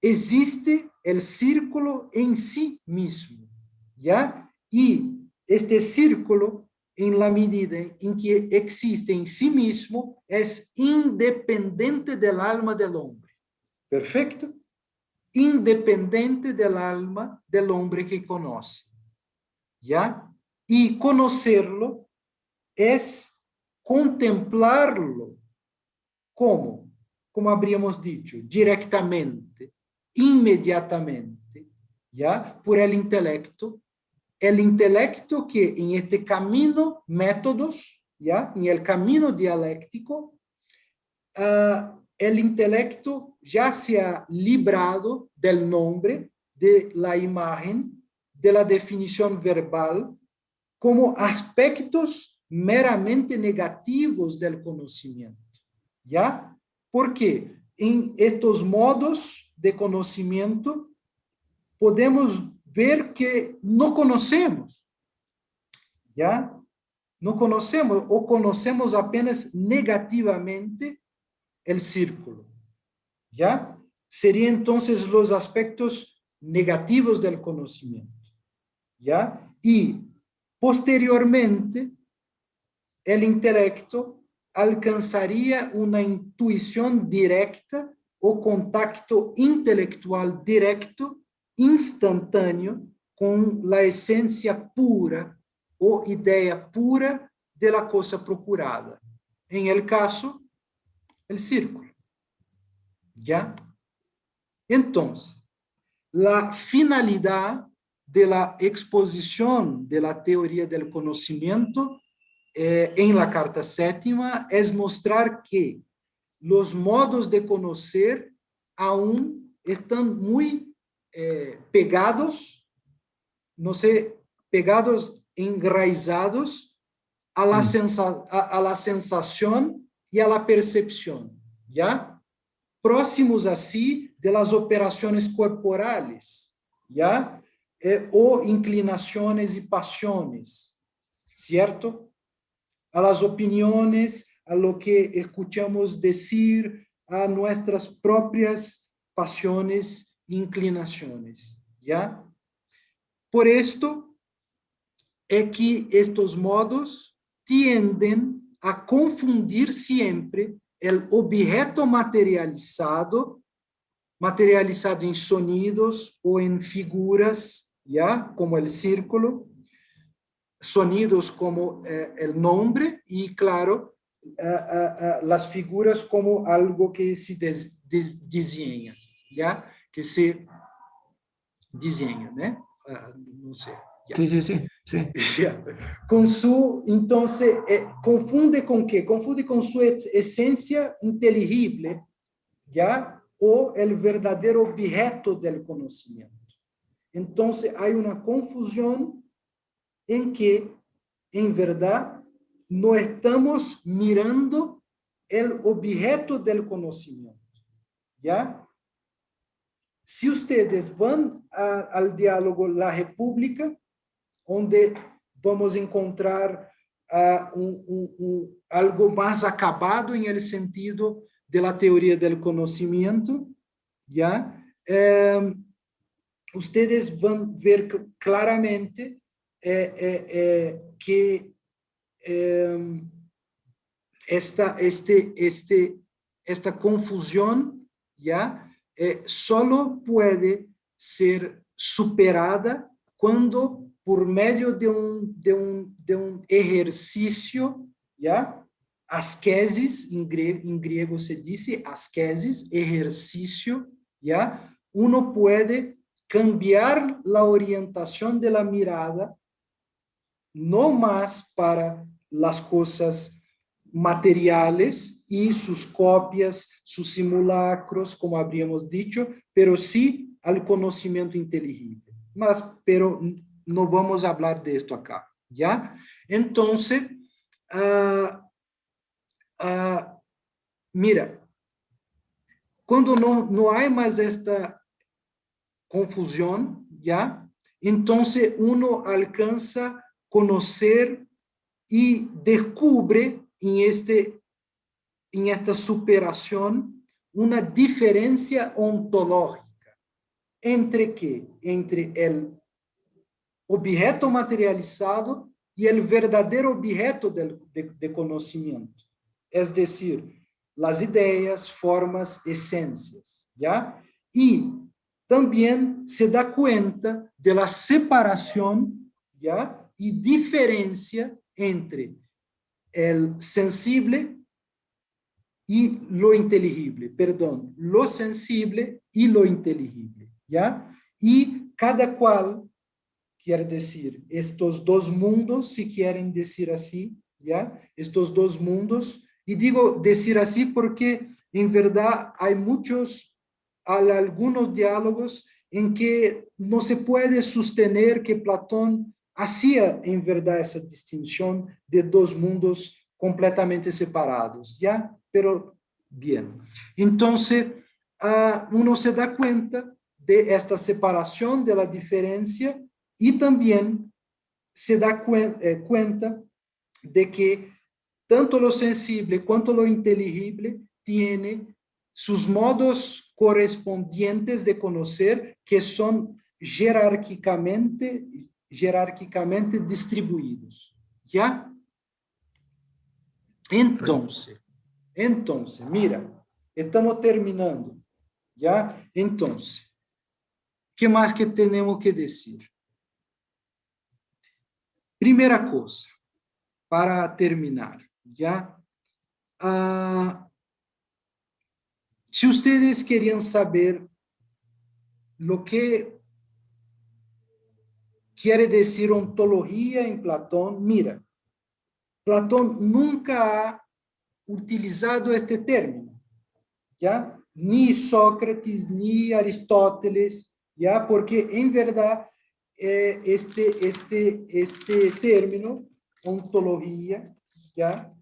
existe el círculo en sí mismo, ¿ya? Y este círculo, en la medida en que existe en sí mismo, es independiente del alma del hombre. ¿Perfecto? Independiente del alma del hombre que conoce, ¿ya? Y conocerlo es contemplarlo. ¿Cómo? Como habríamos dicho, directamente, inmediatamente, ¿ya? Por el intelecto que en este camino, métodos, ¿ya? En el camino dialéctico, el intelecto ya se ha librado del nombre, de la imagen, de la definición verbal, como aspectos meramente negativos del conocimiento. ¿Ya? Porque en estos modos de conocimiento podemos ver que no conocemos, ¿ya? No conocemos o conocemos apenas negativamente el círculo, ¿ya? Serían entonces los aspectos negativos del conocimiento, ¿ya? Y posteriormente el intelecto alcanzaría una intuición directa o contacto intelectual directo, instantáneo, con la esencia pura o idea pura de la cosa procurada. En el caso, el círculo. ¿Ya? Entonces, la finalidad de la exposición de la teoría del conocimiento en la carta séptima es mostrar que los modos de conocer aún están muy pegados, no sé, pegados, enraizados a la sensación y a la percepción, ¿ya? Próximos así de las operaciones corporales, ¿ya? O inclinaciones y pasiones, ¿cierto? A las opiniones, a lo que escuchamos decir, a nuestras propias pasiones e inclinaciones, ¿ya? Por esto es que estos modos tienden a confundir siempre el objeto materializado en sonidos o en figuras, ¿ya? Como el círculo, sonidos como el nombre y, claro, las figuras como algo que se diseña, ¿ya? Que se diseña, ¿no? No sé. Ya. Sí, sí, sí, sí. Ya. Con su, entonces, confunde con qué? Confunde con su esencia inteligible, ¿ya? O el verdadero objeto del conocimiento. Entonces, hay una confusión en que, en verdad, no estamos mirando el objeto del conocimiento, ¿ya? Si ustedes van al diálogo La República, donde vamos encontrar algo más acabado en el sentido de la teoría del conocimiento, ¿ya? Ustedes van a ver claramente que esta confusión, ¿ya? Solo puede ser superada cuando, por medio de un ejercicio, ¿ya? Ascesis, en griego se dice ascesis, ejercicio, ¿ya? Uno puede cambiar la orientación de la mirada, no más para las cosas materiales y sus copias, sus simulacros, como habríamos dicho, pero sí al conocimiento inteligible. Pero no vamos a hablar de esto acá, ¿ya? Entonces, mira, cuando no hay más esta confusión, ¿ya? Entonces uno alcanza conocer y descubre en esta superación una diferencia ontológica. ¿Entre qué? Entre el objeto materializado y el verdadero objeto de conocimiento. Es decir, las ideas, formas, esencias, ¿ya? Y también se da cuenta de la separación, ¿ya? Y diferencia entre el sensible y lo inteligible, perdón, lo sensible y lo inteligible, ¿ya? Y cada cual, quiere decir, estos dos mundos, si quieren decir así, ¿ya? Estos dos mundos Y digo decir así porque en verdad hay algunos diálogos en que no se puede sostener que Platón hacía en verdad esa distinción de dos mundos completamente separados, ¿ya? Pero bien. Entonces, uno se da cuenta de esta separación de la diferencia y también se da cuenta de que tanto lo sensible cuanto lo inteligible tiene sus modos correspondientes de conocer que son jerárquicamente distribuidos. ¿Ya? Entonces, mira, estamos terminando. ¿Ya? Entonces, ¿qué más que tenemos que decir? Primera cosa, para terminar, ¿ya? Si ustedes querían saber lo que quiere decir ontología en Platón, mira, Platón nunca ha utilizado este término, ¿ya? Ni Sócrates, ni Aristóteles, ¿ya? Porque en verdad este término, ontología, ¿ya?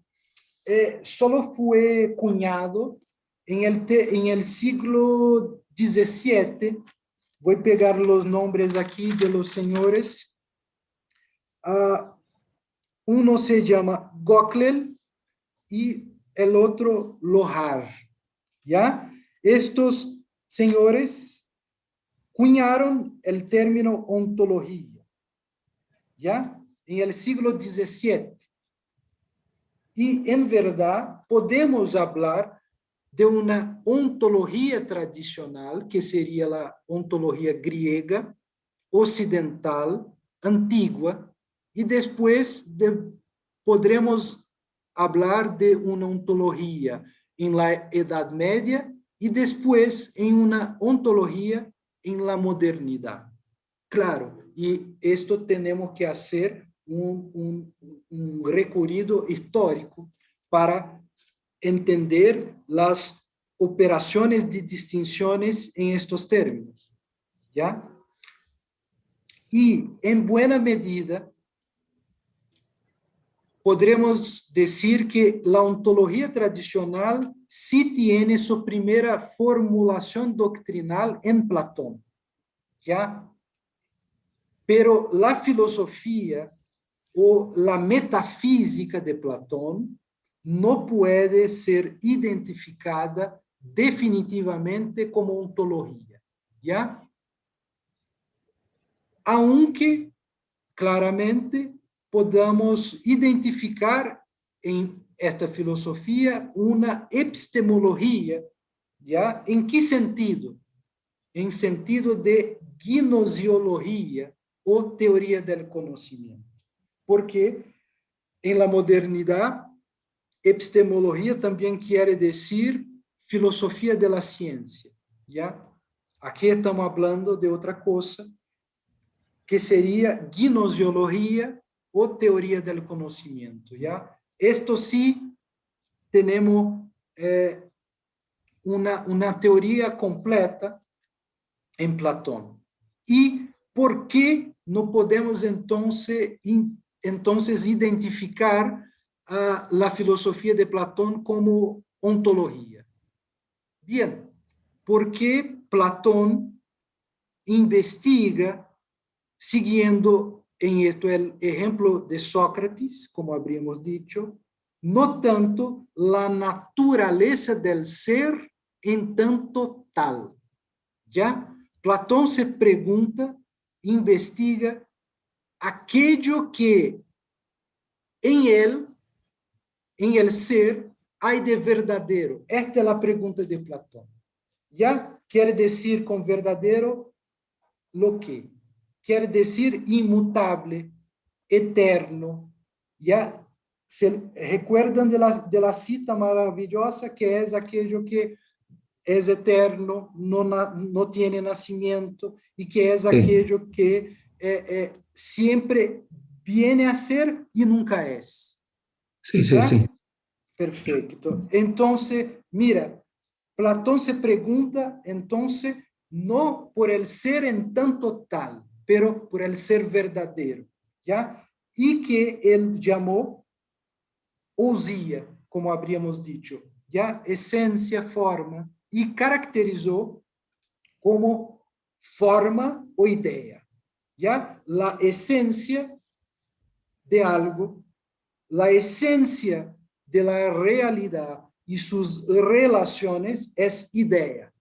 Solo fue cuñado en el siglo XVII. Voy a pegar los nombres aquí de los señores. Uno se llama Göckel y el otro Lohar. ¿Ya? Estos señores cuñaron el término ontología, ¿ya? En el siglo XVII. Y en verdad podemos hablar de una ontología tradicional, que sería la ontología griega, occidental, antigua, y después podremos hablar de una ontología en la Edad Media y después en una ontología en la modernidad. Claro, y esto tenemos que hacer un recorrido histórico para entender las operaciones de distinciones en estos términos, ¿ya? Y en buena medida podremos decir que la ontología tradicional sí tiene su primera formulación doctrinal en Platón, ¿ya? Pero la filosofía o la metafísica de Platón no puede ser identificada definitivamente como ontología, ¿ya? Aunque claramente podamos identificar en esta filosofía una epistemología, ¿ya? ¿En qué sentido? En sentido de gnosiología o teoría del conocimiento. Porque en la modernidad, epistemología también quiere decir filosofía de la ciencia, ¿ya? Aquí estamos hablando de otra cosa, que sería gnosiología o teoría del conocimiento, ¿ya? Esto sí tenemos una teoría completa en Platón. ¿Y por qué no podemos entonces identificar la filosofía de Platón como ontología? Bien, porque Platón investiga siguiendo en esto el ejemplo de Sócrates, como habríamos dicho, no tanto la naturaleza del ser en tanto tal, ¿ya? Platón se pregunta, investiga aquello que en el ser, hay de verdadero. Esta es la pregunta de Platón. ¿Ya? Quiere decir con verdadero lo que quiere decir inmutable, eterno. ¿Ya? ¿Se recuerdan de la cita maravillosa que es aquello que es eterno, no tiene nacimiento y que es aquello que siempre viene a ser y nunca es? Sí, sí, ¿Ya? sí. Perfecto. Entonces, mira, Platón se pregunta, entonces, no por el ser en tanto tal, pero por el ser verdadero, ¿ya? Y que él llamó ousia, como habríamos dicho, ¿ya? Esencia, forma, y caracterizó como forma o idea, ¿ya? La esencia de algo, la esencia de la realidad y sus relaciones es idea,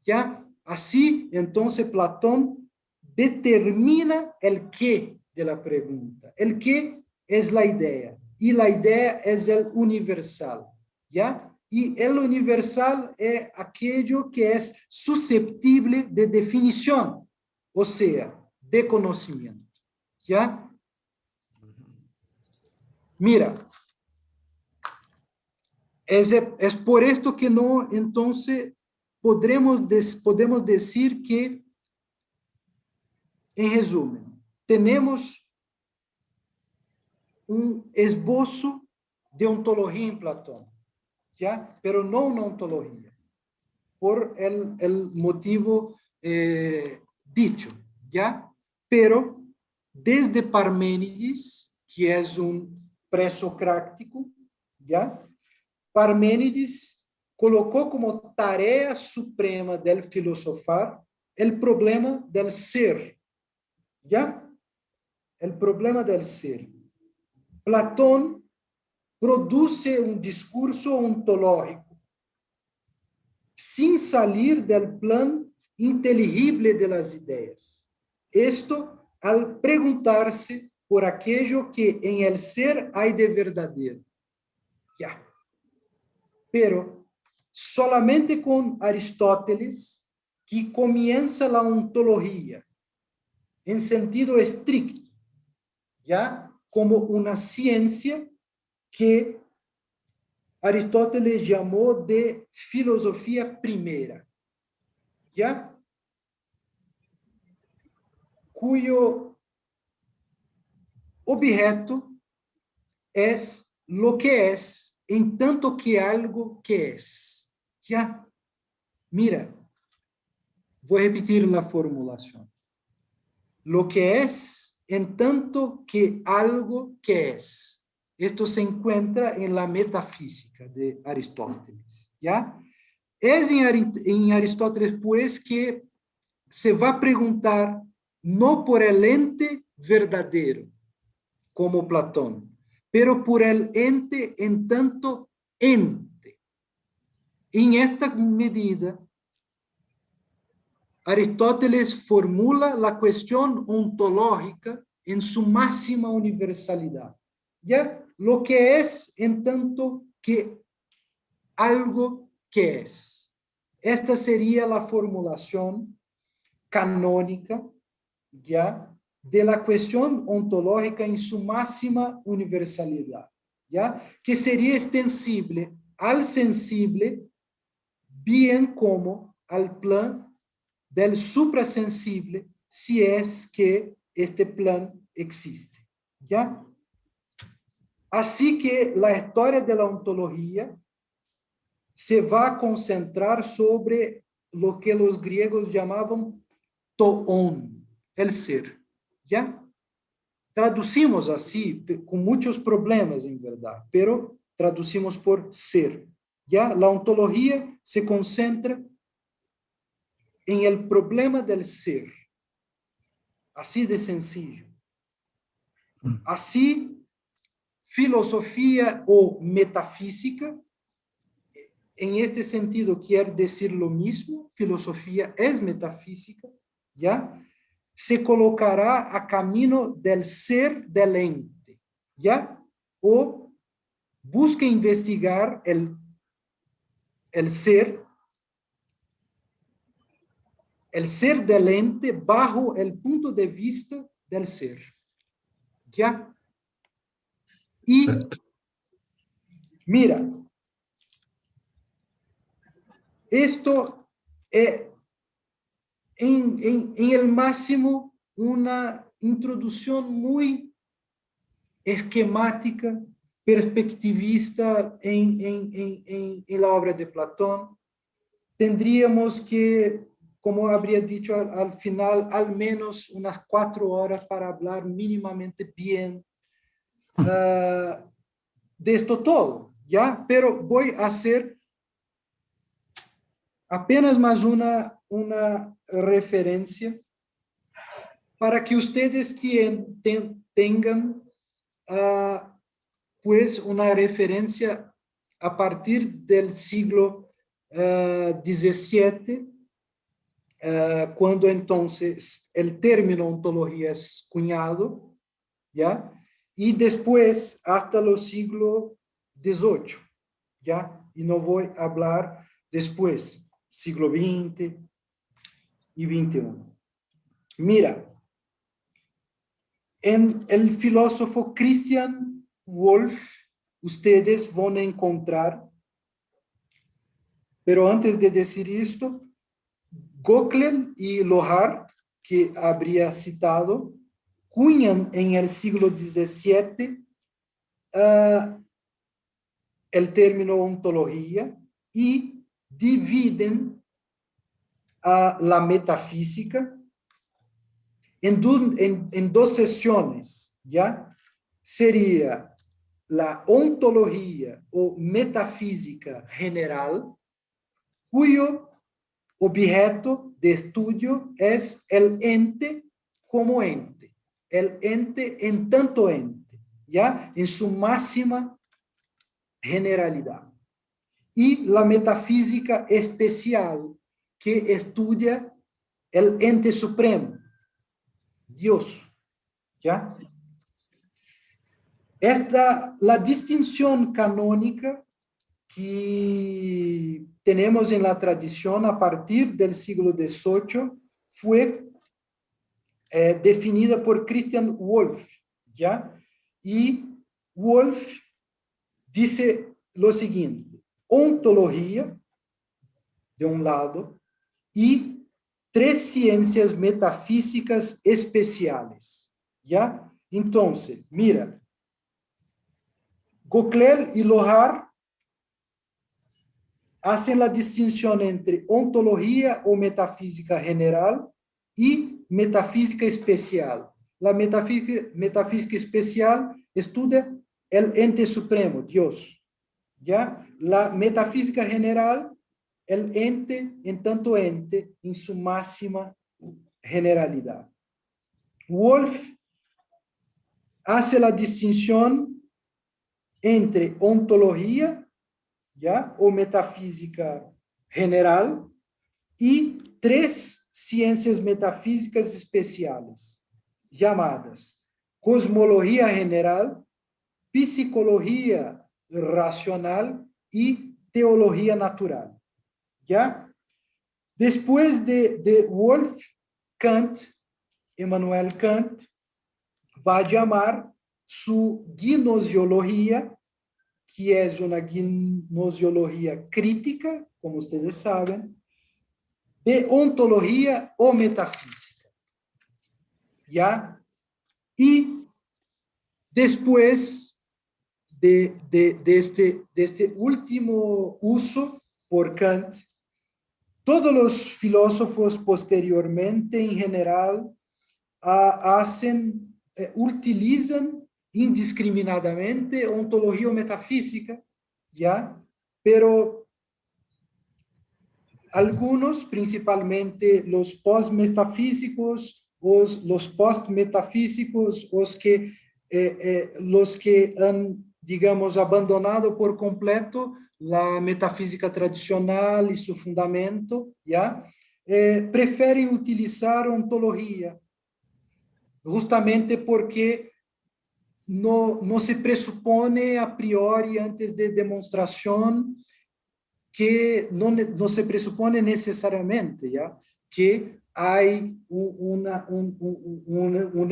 ¿ya? Así, entonces, Platón determina el qué de la pregunta. El qué es la idea, y la idea es el universal, ¿ya? Y el universal es aquello que es susceptible de definición, o sea, de conocimiento, ¿ya? Mira, es por esto que no, entonces, podemos decir que, en resumen, tenemos un esbozo de ontología en Platón, ¿ya? Pero no una ontología, por el motivo dicho, ¿ya? Pero desde Parménides, que es un presocrático, ¿ya? Parménides colocou como tarefa suprema del filosofar el problema del ser, ¿ya? El problema del ser. Platón produce un discurso ontológico sin salir del plan inteligible de las ideas. Esto al preguntarse por aquello que en el ser hay de verdadero. Ya. Pero solamente con Aristóteles que comienza la ontología en sentido estricto, ya como una ciencia que Aristóteles llamó de filosofía primera, ya cuyo objeto es lo que es en tanto que algo que es. Ya, mira, voy a repetir la formulación. Lo que es en tanto que algo que es. Esto se encuentra en la metafísica de Aristóteles, ¿ya? Es en Aristóteles, pues, que se va a preguntar no por el ente verdadero, como Platón, pero por el ente en tanto ente. En esta medida, Aristóteles formula la cuestión ontológica en su máxima universalidad, ¿ya? Lo que es en tanto que algo que es. Esta sería la formulación canónica, ¿ya? De la cuestión ontológica en su máxima universalidad, ¿ya? Que sería extensible al sensible, bien como al plan del suprasensible, si es que este plan existe, ¿ya? Así que la historia de la ontología se va a concentrar sobre lo que los griegos llamaban toon, el ser, ¿ya? Traducimos así, con muchos problemas en verdad, pero traducimos por ser, ¿ya? La ontología se concentra en el problema del ser, así de sencillo. Así, filosofía o metafísica, en este sentido quiere decir lo mismo, filosofía es metafísica, ¿ya? Se colocará a camino del ser del ente, ¿ya? O busca investigar el ser del ente bajo el punto de vista del ser, ¿ya? Y mira, esto es en el máximo una introducción muy esquemática, perspectivista en la obra de Platón, tendríamos que, como habría dicho al final, al menos unas 4 horas para hablar mínimamente bien de esto todo, ¿ya? Pero voy a hacer apenas más una referencia para que ustedes tengan pues una referencia a partir del siglo XVII, cuando entonces el término ontología es cuñado, ¿ya? Y después hasta los siglos XVIII, ¿ya? Y no voy a hablar después, siglo XX y XXI. Mira, en el filósofo Christian Wolff, ustedes van a encontrar, pero antes de decir esto, Göckel y Lohart, que habría citado, cuñan en el siglo XVII el término ontología y dividen la metafísica en dos sesiones, ¿ya? Sería la ontología o metafísica general, cuyo objeto de estudio es el ente como ente, el ente en tanto ente, ¿ya? En su máxima generalidad. Y la metafísica especial que estudia el ente supremo, Dios, ¿ya? La distinción canónica que tenemos en la tradición a partir del siglo XVIII fue definida por Christian Wolff, ¿ya? Y Wolff dice lo siguiente: ontología, de un lado, y 3 ciencias metafísicas especiales, ¿ya? Entonces, mira, Göckel y Lohart hacen la distinción entre ontología o metafísica general y metafísica especial. La metafísica especial estudia el ente supremo, Dios, ¿ya? La metafísica general, el ente en tanto ente en su máxima generalidad. Wolff hace la distinción entre ontología, ¿ya? O metafísica general y 3 ciencias metafísicas especiales llamadas cosmología general, psicología racional y teología natural, ¿ya? Después de Wolff, Immanuel Kant va a llamar su gnosiología, que es una gnosiología crítica, como ustedes saben, de ontología o metafísica, ¿ya? Y después de este último uso por Kant, todos los filósofos posteriormente, en general, utilizan indiscriminadamente ontología o metafísica, ¿ya? Pero algunos, principalmente los post-metafísicos, los post-metafísicos, los que han, digamos, abandonado por completo la metafísica tradicional y su fundamento, ¿ya? Prefieren utilizar ontología, justamente porque no se presupone a priori antes de demostración que no se presupone necesariamente, ¿ya? Que hay un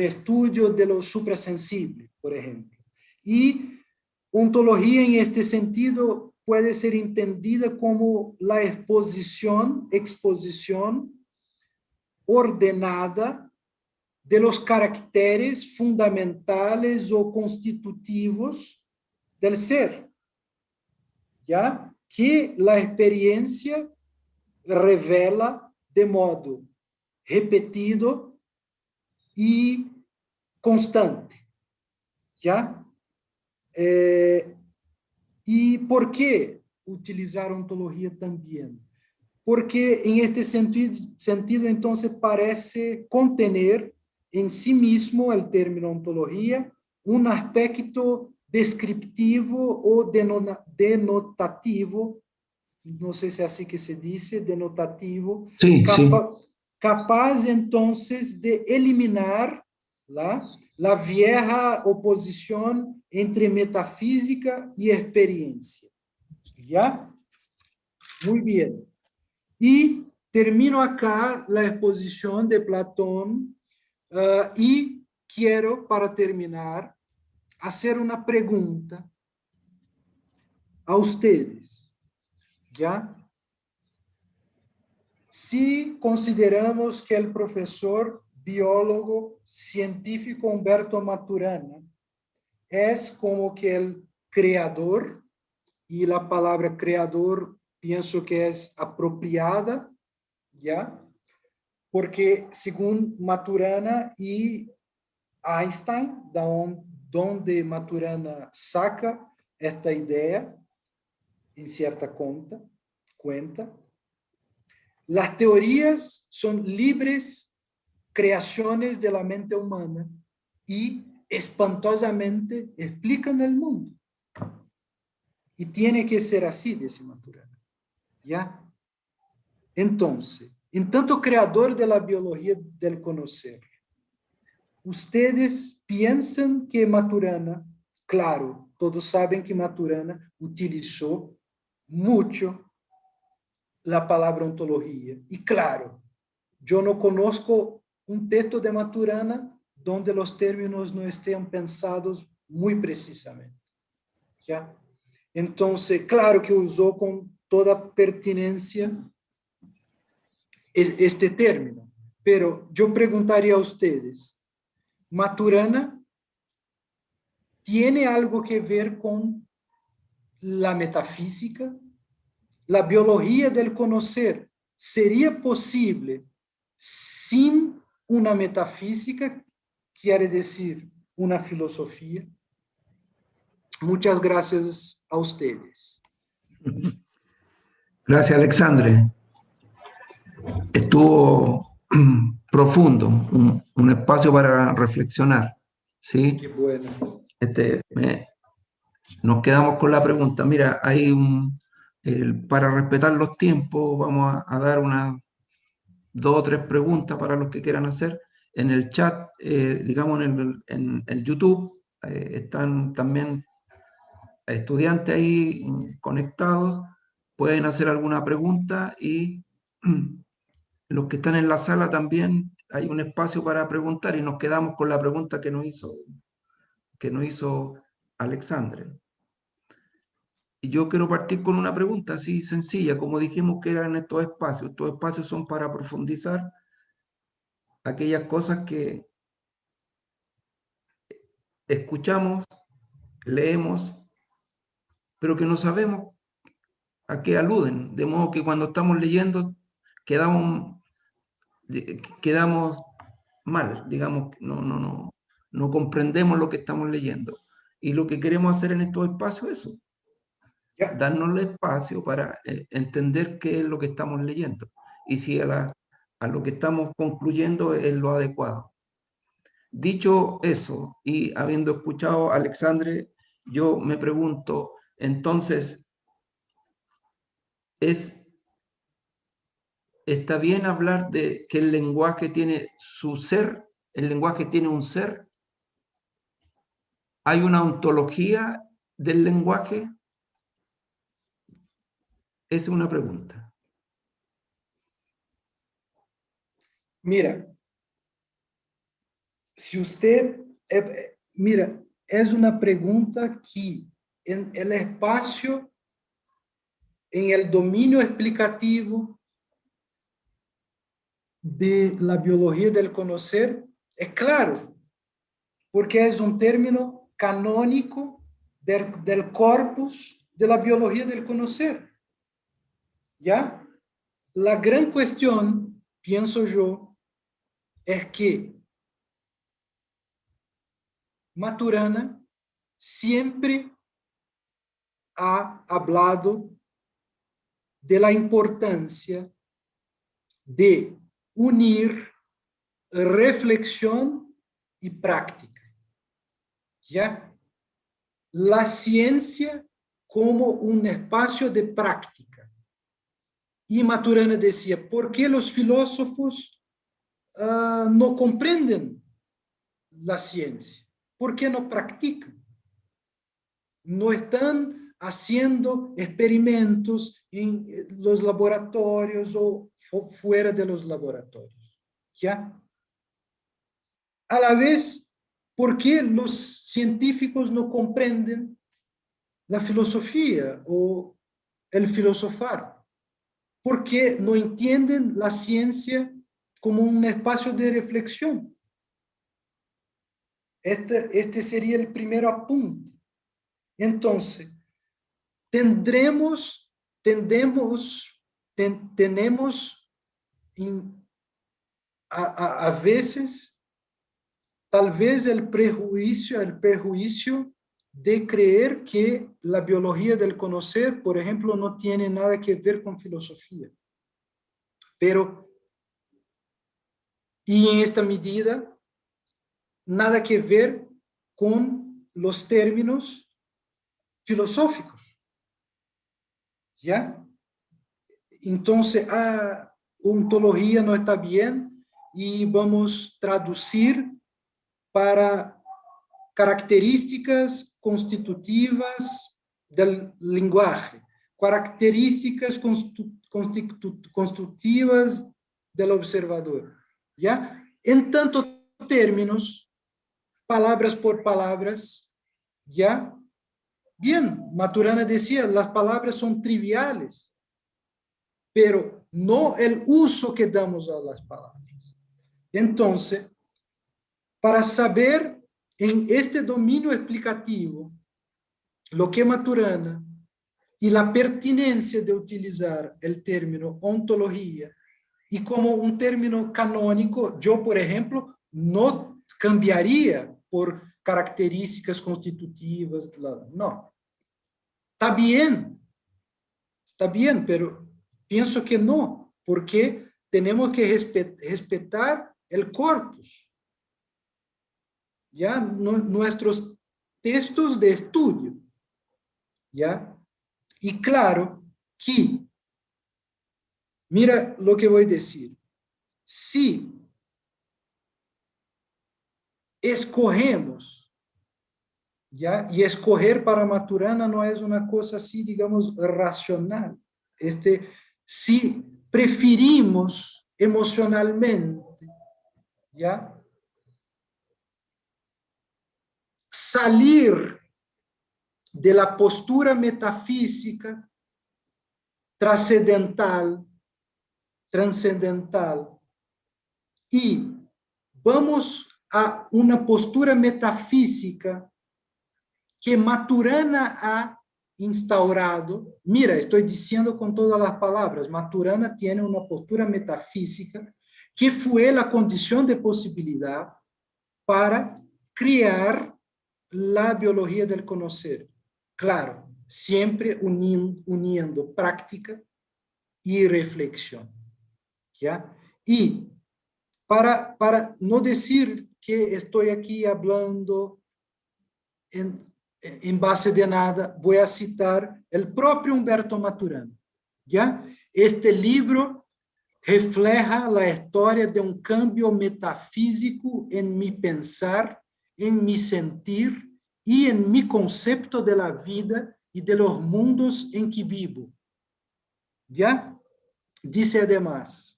estudio de lo suprasensible, por ejemplo. Y ontología en este sentido puede ser entendida como la exposición ordenada de los caracteres fundamentales o constitutivos del ser, ¿ya? Que la experiencia revela de modo repetido y constante, ¿ya? ¿Y por qué utilizar ontología también? Porque en este sentido, entonces, parece contener en sí mismo el término ontología un aspecto descriptivo o denotativo, no sé si así que se dice, denotativo, Sí, sí, capaz entonces de eliminar la vieja oposición entre metafísica y experiencia. ¿Ya? Muy bien. Y termino acá la exposición de Platón y quiero, para terminar, hacer una pregunta a ustedes, ¿ya? Si consideramos que el profesor biólogo científico Humberto Maturana es como que el creador, y la palabra creador pienso que es apropiada, ¿ya? Porque según Maturana y Einstein, donde Maturana saca esta idea, en cierta cuenta, las teorías son libres creaciones de la mente humana y espantosamente explican el mundo. Y tiene que ser así, dice Maturana. ¿Ya? Entonces, en tanto creador de la biología del conocer, ustedes piensan que Maturana, claro, todos saben que Maturana utilizó mucho la palabra ontología. Y claro, yo no conozco un texto de Maturana donde los términos no estén pensados muy precisamente. ¿Ya? Entonces, claro que usó con toda pertinencia este término, pero yo preguntaría a ustedes, ¿Maturana tiene algo que ver con la metafísica? ¿La biología del conocer sería posible sin una metafísica, quiere decir una filosofía? Muchas gracias a ustedes. gracias, Alexandre. Estuvo profundo, un espacio para reflexionar, ¿sí? Qué bueno. Este, nos quedamos con la pregunta. Mira, para respetar los tiempos, vamos a dar unas 2 o 3 preguntas para los que quieran hacer. En el chat, digamos, en el YouTube, están también estudiantes ahí conectados, pueden hacer alguna pregunta y los que están en la sala también hay un espacio para preguntar y nos quedamos con la pregunta que nos hizo Alexandre. Y yo quiero partir con una pregunta así sencilla, como dijimos que eran estos espacios. Estos espacios son para profundizar aquellas cosas que escuchamos, leemos, pero que no sabemos a qué aluden. De modo que cuando estamos leyendo quedamos mal, digamos, no comprendemos lo que estamos leyendo. Y lo que queremos hacer en estos espacios es eso, Ya. darnos el espacio para entender qué es lo que estamos leyendo y si a lo que estamos concluyendo es lo adecuado. Dicho eso, y habiendo escuchado a Alexandre, yo me pregunto, entonces, ¿está bien hablar de que el lenguaje tiene su ser? ¿El lenguaje tiene un ser? ¿Hay una ontología del lenguaje? Esa es una pregunta. Mira, si usted, mira, es una pregunta que en el espacio, en el dominio explicativo de la biología del conocer, es claro, porque es un término canónico del corpus de la biología del conocer. ¿Ya? La gran cuestión, pienso yo, es que Maturana siempre ha hablado de la importancia de unir reflexión y práctica. ¿Ya? La ciencia como un espacio de práctica. Y Maturana decía, ¿por qué los filósofos no comprenden la ciencia? ¿Por qué no practican? No están haciendo experimentos en los laboratorios o fuera de los laboratorios. ¿Ya? A la vez, ¿por qué los científicos no comprenden la filosofía o el filosofar? ¿Por qué no entienden la ciencia como un espacio de reflexión? Este sería el primer apunte. Entonces, tenemos a veces, tal vez el perjuicio de creer que la biología del conocer, por ejemplo, no tiene nada que ver con filosofía. Pero, y en esta medida, nada que ver con los términos filosóficos. ¿Ya? Entonces, ontología no está bien y vamos a traducir para características constitutivas del lenguaje, características constitutivas del observador. ¿Ya? En tantos términos, palabras por palabras, ¿ya? Bien, Maturana decía, las palabras son triviales, pero no el uso que damos a las palabras. Entonces, para saber en este dominio explicativo lo que Maturana y la pertinencia de utilizar el término ontología y como un término canónico, yo, por ejemplo, no cambiaría por características constitutivas, no. Está bien, pero pienso que no, porque tenemos que respetar el corpus, ¿ya? Nuestros textos de estudio, ¿ya? Y claro que, mira lo que voy a decir, si escogemos, ¿ya? Y escoger para Maturana no es una cosa así, digamos, racional. Si preferimos emocionalmente, ¿ya? Salir de la postura metafísica trascendental y vamos a una postura metafísica que Maturana ha instaurado. Mira, estoy diciendo con todas las palabras, Maturana tiene una postura metafísica que fue la condición de posibilidad para crear la biología del conocer. Claro, siempre uniendo práctica y reflexión. ¿Ya? Y para no decir que estoy aquí hablando en base de nada, voy a citar el propio Humberto Maturana. ¿Ya? Este libro refleja la historia de un cambio metafísico en mi pensar, en mi sentir y en mi concepto de la vida y de los mundos en que vivo. ¿Ya? Dice además,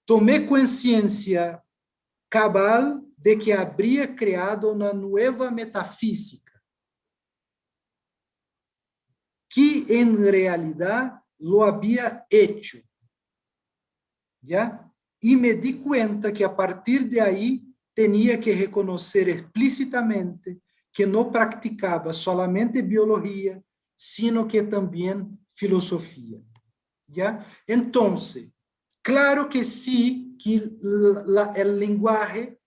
tomé conciencia cabal de que habría creado una nueva metafísica, que en realidad lo había hecho, ¿ya? Y me di cuenta que a partir de ahí tenía que reconocer explícitamente que no practicaba solamente biología, sino que también filosofía. ¿Ya? Entonces, claro que sí, que el lenguaje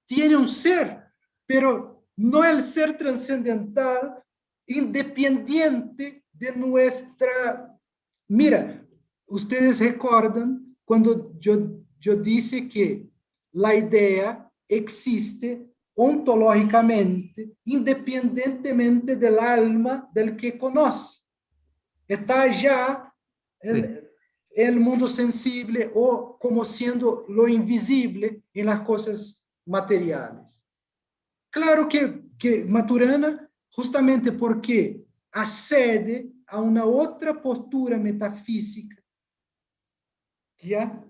tiene un ser, pero no el ser trascendental, independiente de nuestra... Mira, ustedes recuerdan cuando yo dije que la idea existe ontológicamente, independientemente del alma del que conoce. Está ya el mundo sensible o como siendo lo invisible en las cosas materiales. Claro que Maturana, justamente porque accede a una otra postura metafísica, ¿ya?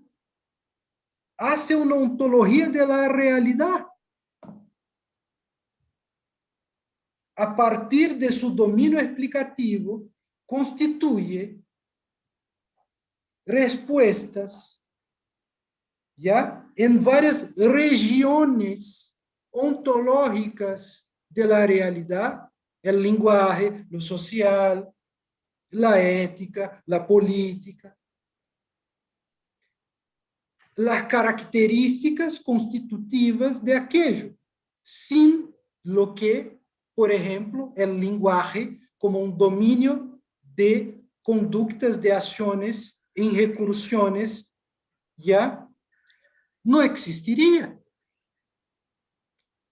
Hace una ontología de la realidad a partir de su dominio explicativo, constituye respuestas, ¿ya? En varias regiones ontológicas de la realidad, el lenguaje, lo social, la ética, la política, las características constitutivas de aquello, sin lo que, por ejemplo, el lenguaje como un dominio de conductas de acciones en recursiones ya no existiría.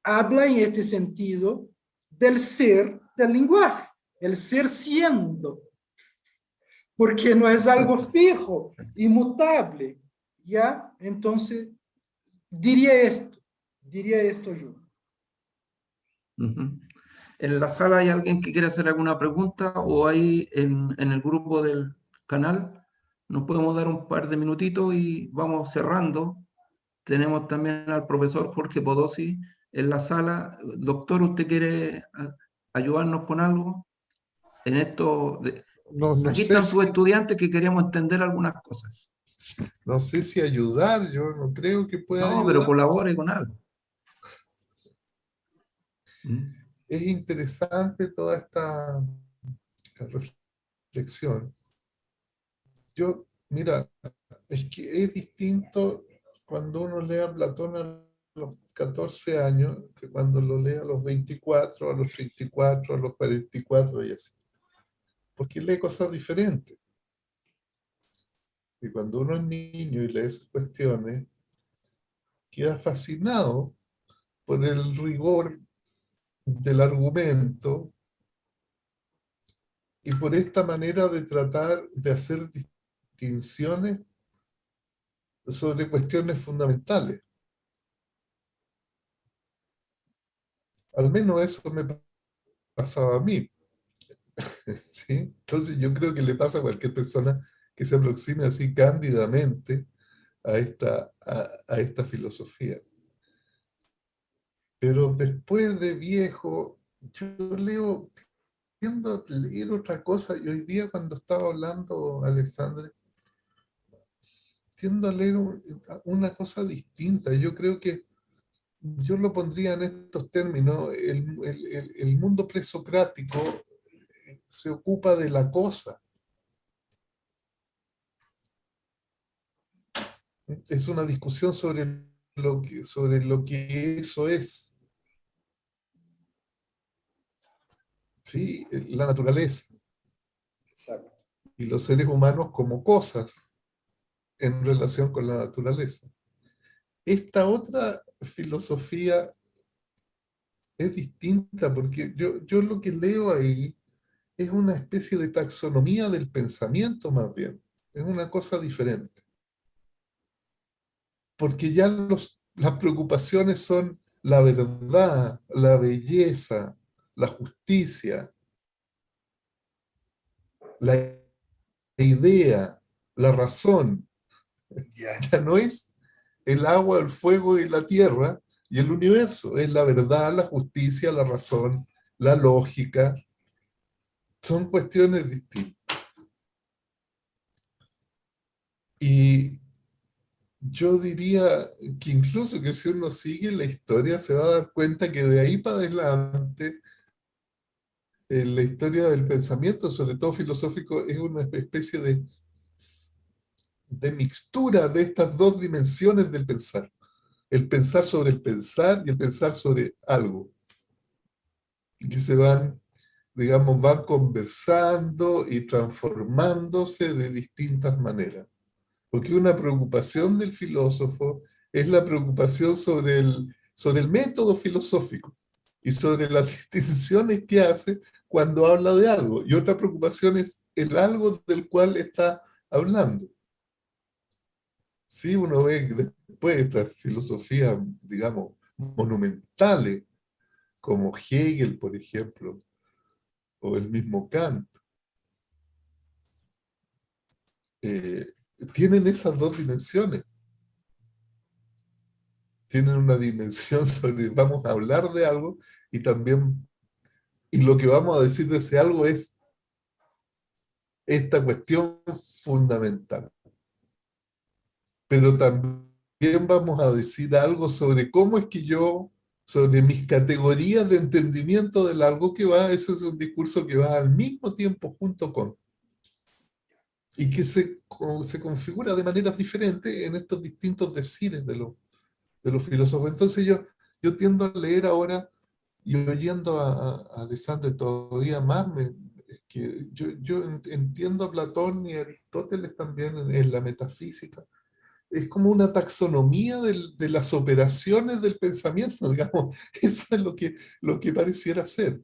Habla en este sentido del ser del lenguaje, el ser siendo, porque no es algo fijo, inmutable, ¿ya? Entonces, diría esto yo. ¿En la sala hay alguien que quiera hacer alguna pregunta o hay en el grupo del canal? Nos podemos dar un par de minutitos y vamos cerrando. Tenemos también al profesor Jorge Podosi en la sala. Doctor, ¿usted quiere ayudarnos con algo? En esto, No aquí sé están sus si, estudiantes que queríamos entender algunas cosas. no sé si ayudar, yo no creo que pueda No, pero ayudar. colabore con algo. ¿Mm? Es interesante toda esta reflexión. Mira, es que es distinto cuando uno lee a Platón a los 14 años que cuando lo lee a los 24, a los 34, a los 44 y así. Porque lee cosas diferentes. Y cuando uno es niño y lee esas cuestiones, queda fascinado por el rigor del argumento y por esta manera de tratar de hacer distinciones sobre cuestiones fundamentales. Al menos eso me pasaba a mí. ¿Sí? Entonces yo creo que le pasa a cualquier persona que se aproxime así cándidamente a esta filosofía. Pero después de viejo, yo tiendo a leer otra cosa, y hoy día cuando estaba hablando Alexandre, tiendo a leer una cosa distinta. Yo creo que yo lo pondría en estos términos: el mundo presocrático se ocupa de la cosa. Es una discusión sobre lo que eso es. ¿Sí? La naturaleza. Exacto. Y los seres humanos como cosas en relación con la naturaleza. Esta otra filosofía es distinta porque yo lo que leo ahí es una especie de taxonomía del pensamiento más bien. Es una cosa diferente. Porque ya las preocupaciones son la verdad, la belleza, la justicia, la idea, la razón. Yeah. Ya no es el agua, el fuego y la tierra y el universo. Es la verdad, la justicia, la razón, la lógica. Son cuestiones distintas. Y yo diría que incluso que si uno sigue la historia se va a dar cuenta que de ahí para adelante la historia del pensamiento, sobre todo filosófico, es una especie de mixtura de estas dos dimensiones del pensar. El pensar sobre el pensar y el pensar sobre algo. Que se van, digamos, van conversando y transformándose de distintas maneras. Porque una preocupación del filósofo es la preocupación sobre el método filosófico y sobre las distinciones que hace cuando habla de algo. Y otra preocupación es el algo del cual está hablando. Sí, uno ve después estas filosofías, digamos, monumentales, como Hegel, por ejemplo, o el mismo Kant, tienen esas dos dimensiones. Tienen una dimensión sobre vamos a hablar de algo y también, y lo que vamos a decir de ese algo es esta cuestión fundamental. Pero también vamos a decir algo sobre cómo es que yo, sobre mis categorías de entendimiento del algo que va, eso es un discurso que va al mismo tiempo junto con, y que se configura de maneras diferentes en estos distintos decires de los filósofos. Entonces yo tiendo a leer ahora y oyendo a Alessandro todavía más, que yo entiendo a Platón y a Aristóteles también en la metafísica. Es como una taxonomía de las operaciones del pensamiento, digamos. Eso es lo que pareciera ser.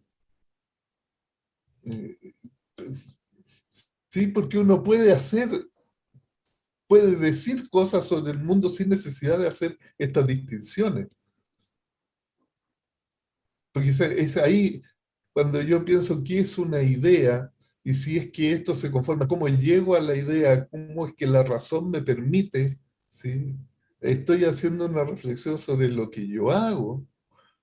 Sí, porque uno puede decir cosas sobre el mundo sin necesidad de hacer estas distinciones. Porque es ahí cuando yo pienso qué es una idea y si es que esto se conforma, cómo llego a la idea, cómo es que la razón me permite, ¿sí? Estoy haciendo una reflexión sobre lo que yo hago,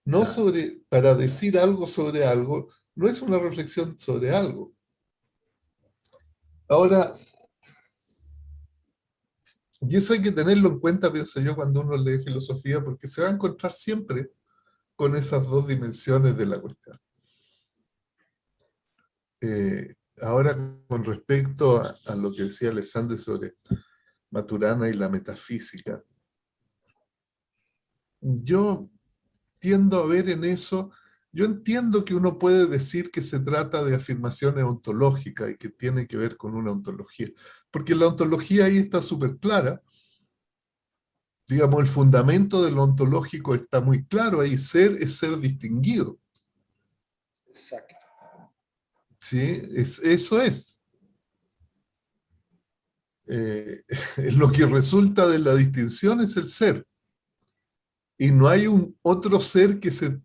no sobre, para decir algo sobre algo, no es una reflexión sobre algo. Ahora, y eso hay que tenerlo en cuenta, pienso yo, cuando uno lee filosofía, porque se va a encontrar siempre con esas dos dimensiones de la cuestión. Ahora, con respecto a lo que decía Alessandro sobre Maturana y la metafísica, yo tiendo a ver en eso, yo entiendo que uno puede decir que se trata de afirmaciones ontológicas y que tiene que ver con una ontología, porque la ontología ahí está súper clara, digamos, el fundamento de lo ontológico está muy claro, ahí ser es ser distinguido. Exacto. ¿Sí? Eso es. Lo que resulta de la distinción es el ser. Y no hay un otro ser que se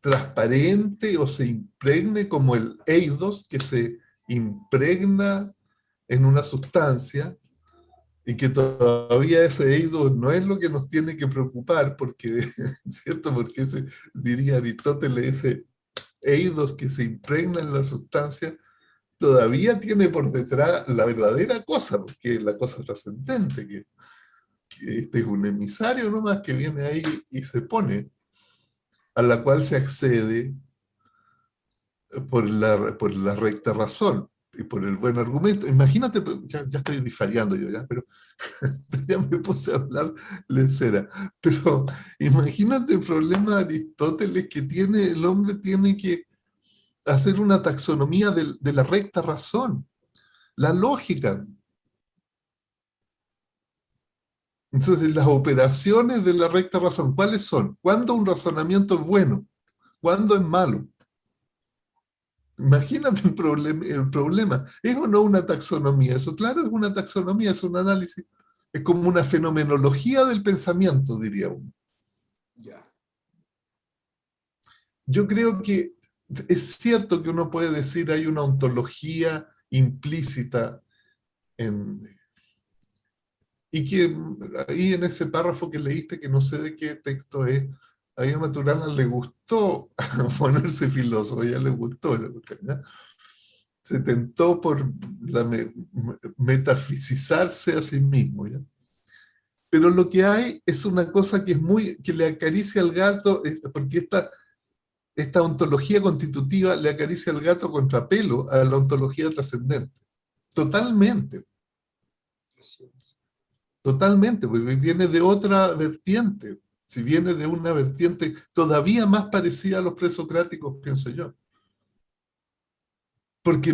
transparente o se impregne como el eidos, que se impregna en una sustancia y que todavía ese eidos no es lo que nos tiene que preocupar, porque, ¿cierto? Porque ese, diría Aristóteles, ese eidos que se impregna en la sustancia, todavía tiene por detrás la verdadera cosa, porque es la cosa trascendente, que este es un emisario nomás que viene ahí y se pone, a la cual se accede por la recta razón y por el buen argumento. Imagínate, ya estoy disfallando yo, ya, pero ya me puse a hablar lecera, pero imagínate el problema de Aristóteles que tiene, el hombre tiene que hacer una taxonomía de la recta razón, la lógica. Entonces, las operaciones de la recta razón, ¿cuáles son? ¿Cuándo un razonamiento es bueno? ¿Cuándo es malo? Imagínate el problema. ¿Es o no una taxonomía? Eso, claro, es una taxonomía, es un análisis. Es como una fenomenología del pensamiento, diría uno. Ya. Yo creo que es cierto que uno puede decir hay una ontología implícita y que ahí en ese párrafo que leíste, que no sé de qué texto es, a Maturana le gustó ponerse filósofo, ya le gustó esa cuestión, ¿ya? se tentó por metafisizarse a sí mismo, ¿ya? Pero lo que hay es una cosa que es que le acaricia al gato, porque esta ontología constitutiva le acaricia al gato contrapelo a la ontología trascendente. Totalmente. Totalmente, porque viene de otra vertiente. Si viene de una vertiente todavía más parecida a los presocráticos, pienso yo. Porque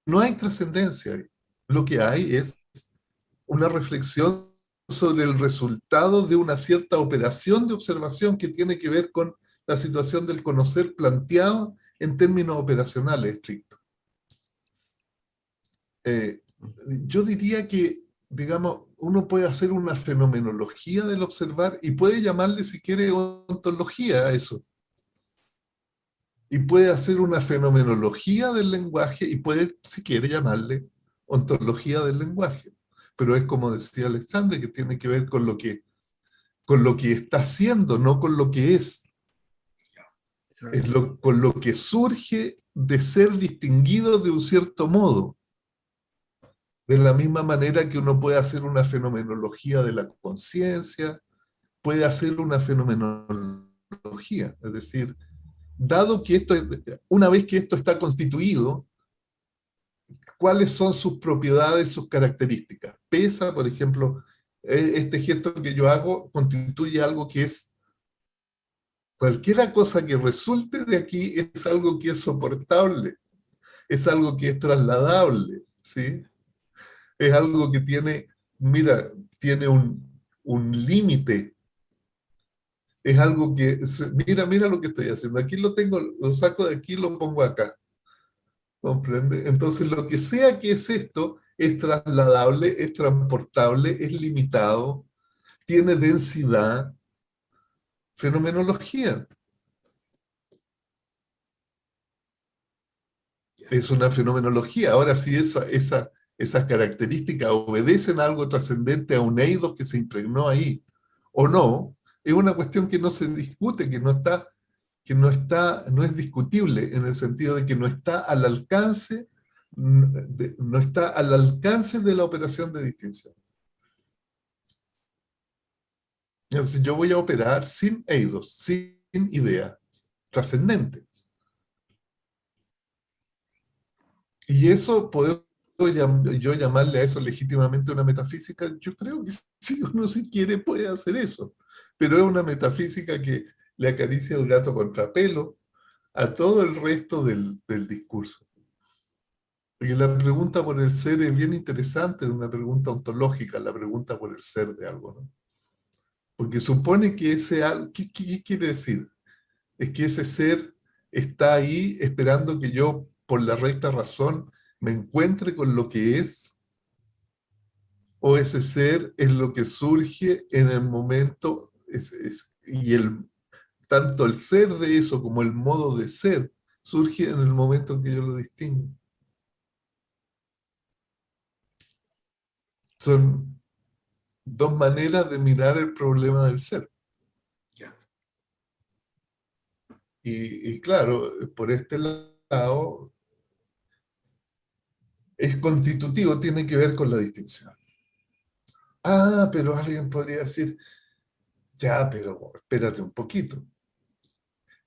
no hay trascendencia ahí. Lo que hay es una reflexión sobre el resultado de una cierta operación de observación que tiene que ver con la situación del conocer planteado en términos operacionales estrictos. Yo diría que, digamos, uno puede hacer una fenomenología del observar y puede llamarle, si quiere, ontología a eso. Y puede hacer una fenomenología del lenguaje y puede, si quiere, llamarle ontología del lenguaje. Pero es como decía Alexandre, que tiene que ver con lo que está haciendo, no con lo que es. Con lo que surge de ser distinguido de un cierto modo. De la misma manera que uno puede hacer una fenomenología de la conciencia, puede hacer una fenomenología. Es decir, dado que una vez que esto está constituido, ¿cuáles son sus propiedades, sus características? Pesa, por ejemplo, este gesto que yo hago constituye algo que es, cualquier cosa que resulte de aquí es algo que es soportable, es algo que es trasladable, ¿sí? Es algo que tiene, mira, tiene un límite. Es algo que, mira lo que estoy haciendo. Aquí lo tengo, lo saco de aquí, lo pongo acá. ¿Comprende? Entonces, lo que sea que es esto, es trasladable, es transportable, es limitado, tiene densidad, fenomenología. Es una fenomenología. Ahora, si esas características obedecen a algo trascendente, a un eidos que se impregnó ahí, o no, es una cuestión que no se discute, no es discutible, en el sentido de que no está al alcance, no está al alcance de la operación de distinción. Entonces, yo voy a operar sin eidos, sin idea, trascendente. Y eso, ¿puedo yo llamarle a eso legítimamente una metafísica? Yo creo que si uno si quiere puede hacer eso, pero es una metafísica que le acaricia el gato contrapelo a todo el resto del discurso. Porque la pregunta por el ser es bien interesante, es una pregunta ontológica, la pregunta por el ser de algo, ¿no? Porque supone que ese algo, ¿qué quiere decir? Es que ese ser está ahí esperando que yo, por la recta razón, me encuentre con lo que es, o ese ser es lo que surge en el momento, y tanto el ser de eso como el modo de ser surge en el momento en que yo lo distingo. Son dos maneras de mirar el problema del ser. Y claro, por este lado, es constitutivo, tiene que ver con la distinción. Ah, pero alguien podría decir, ya, pero espérate un poquito.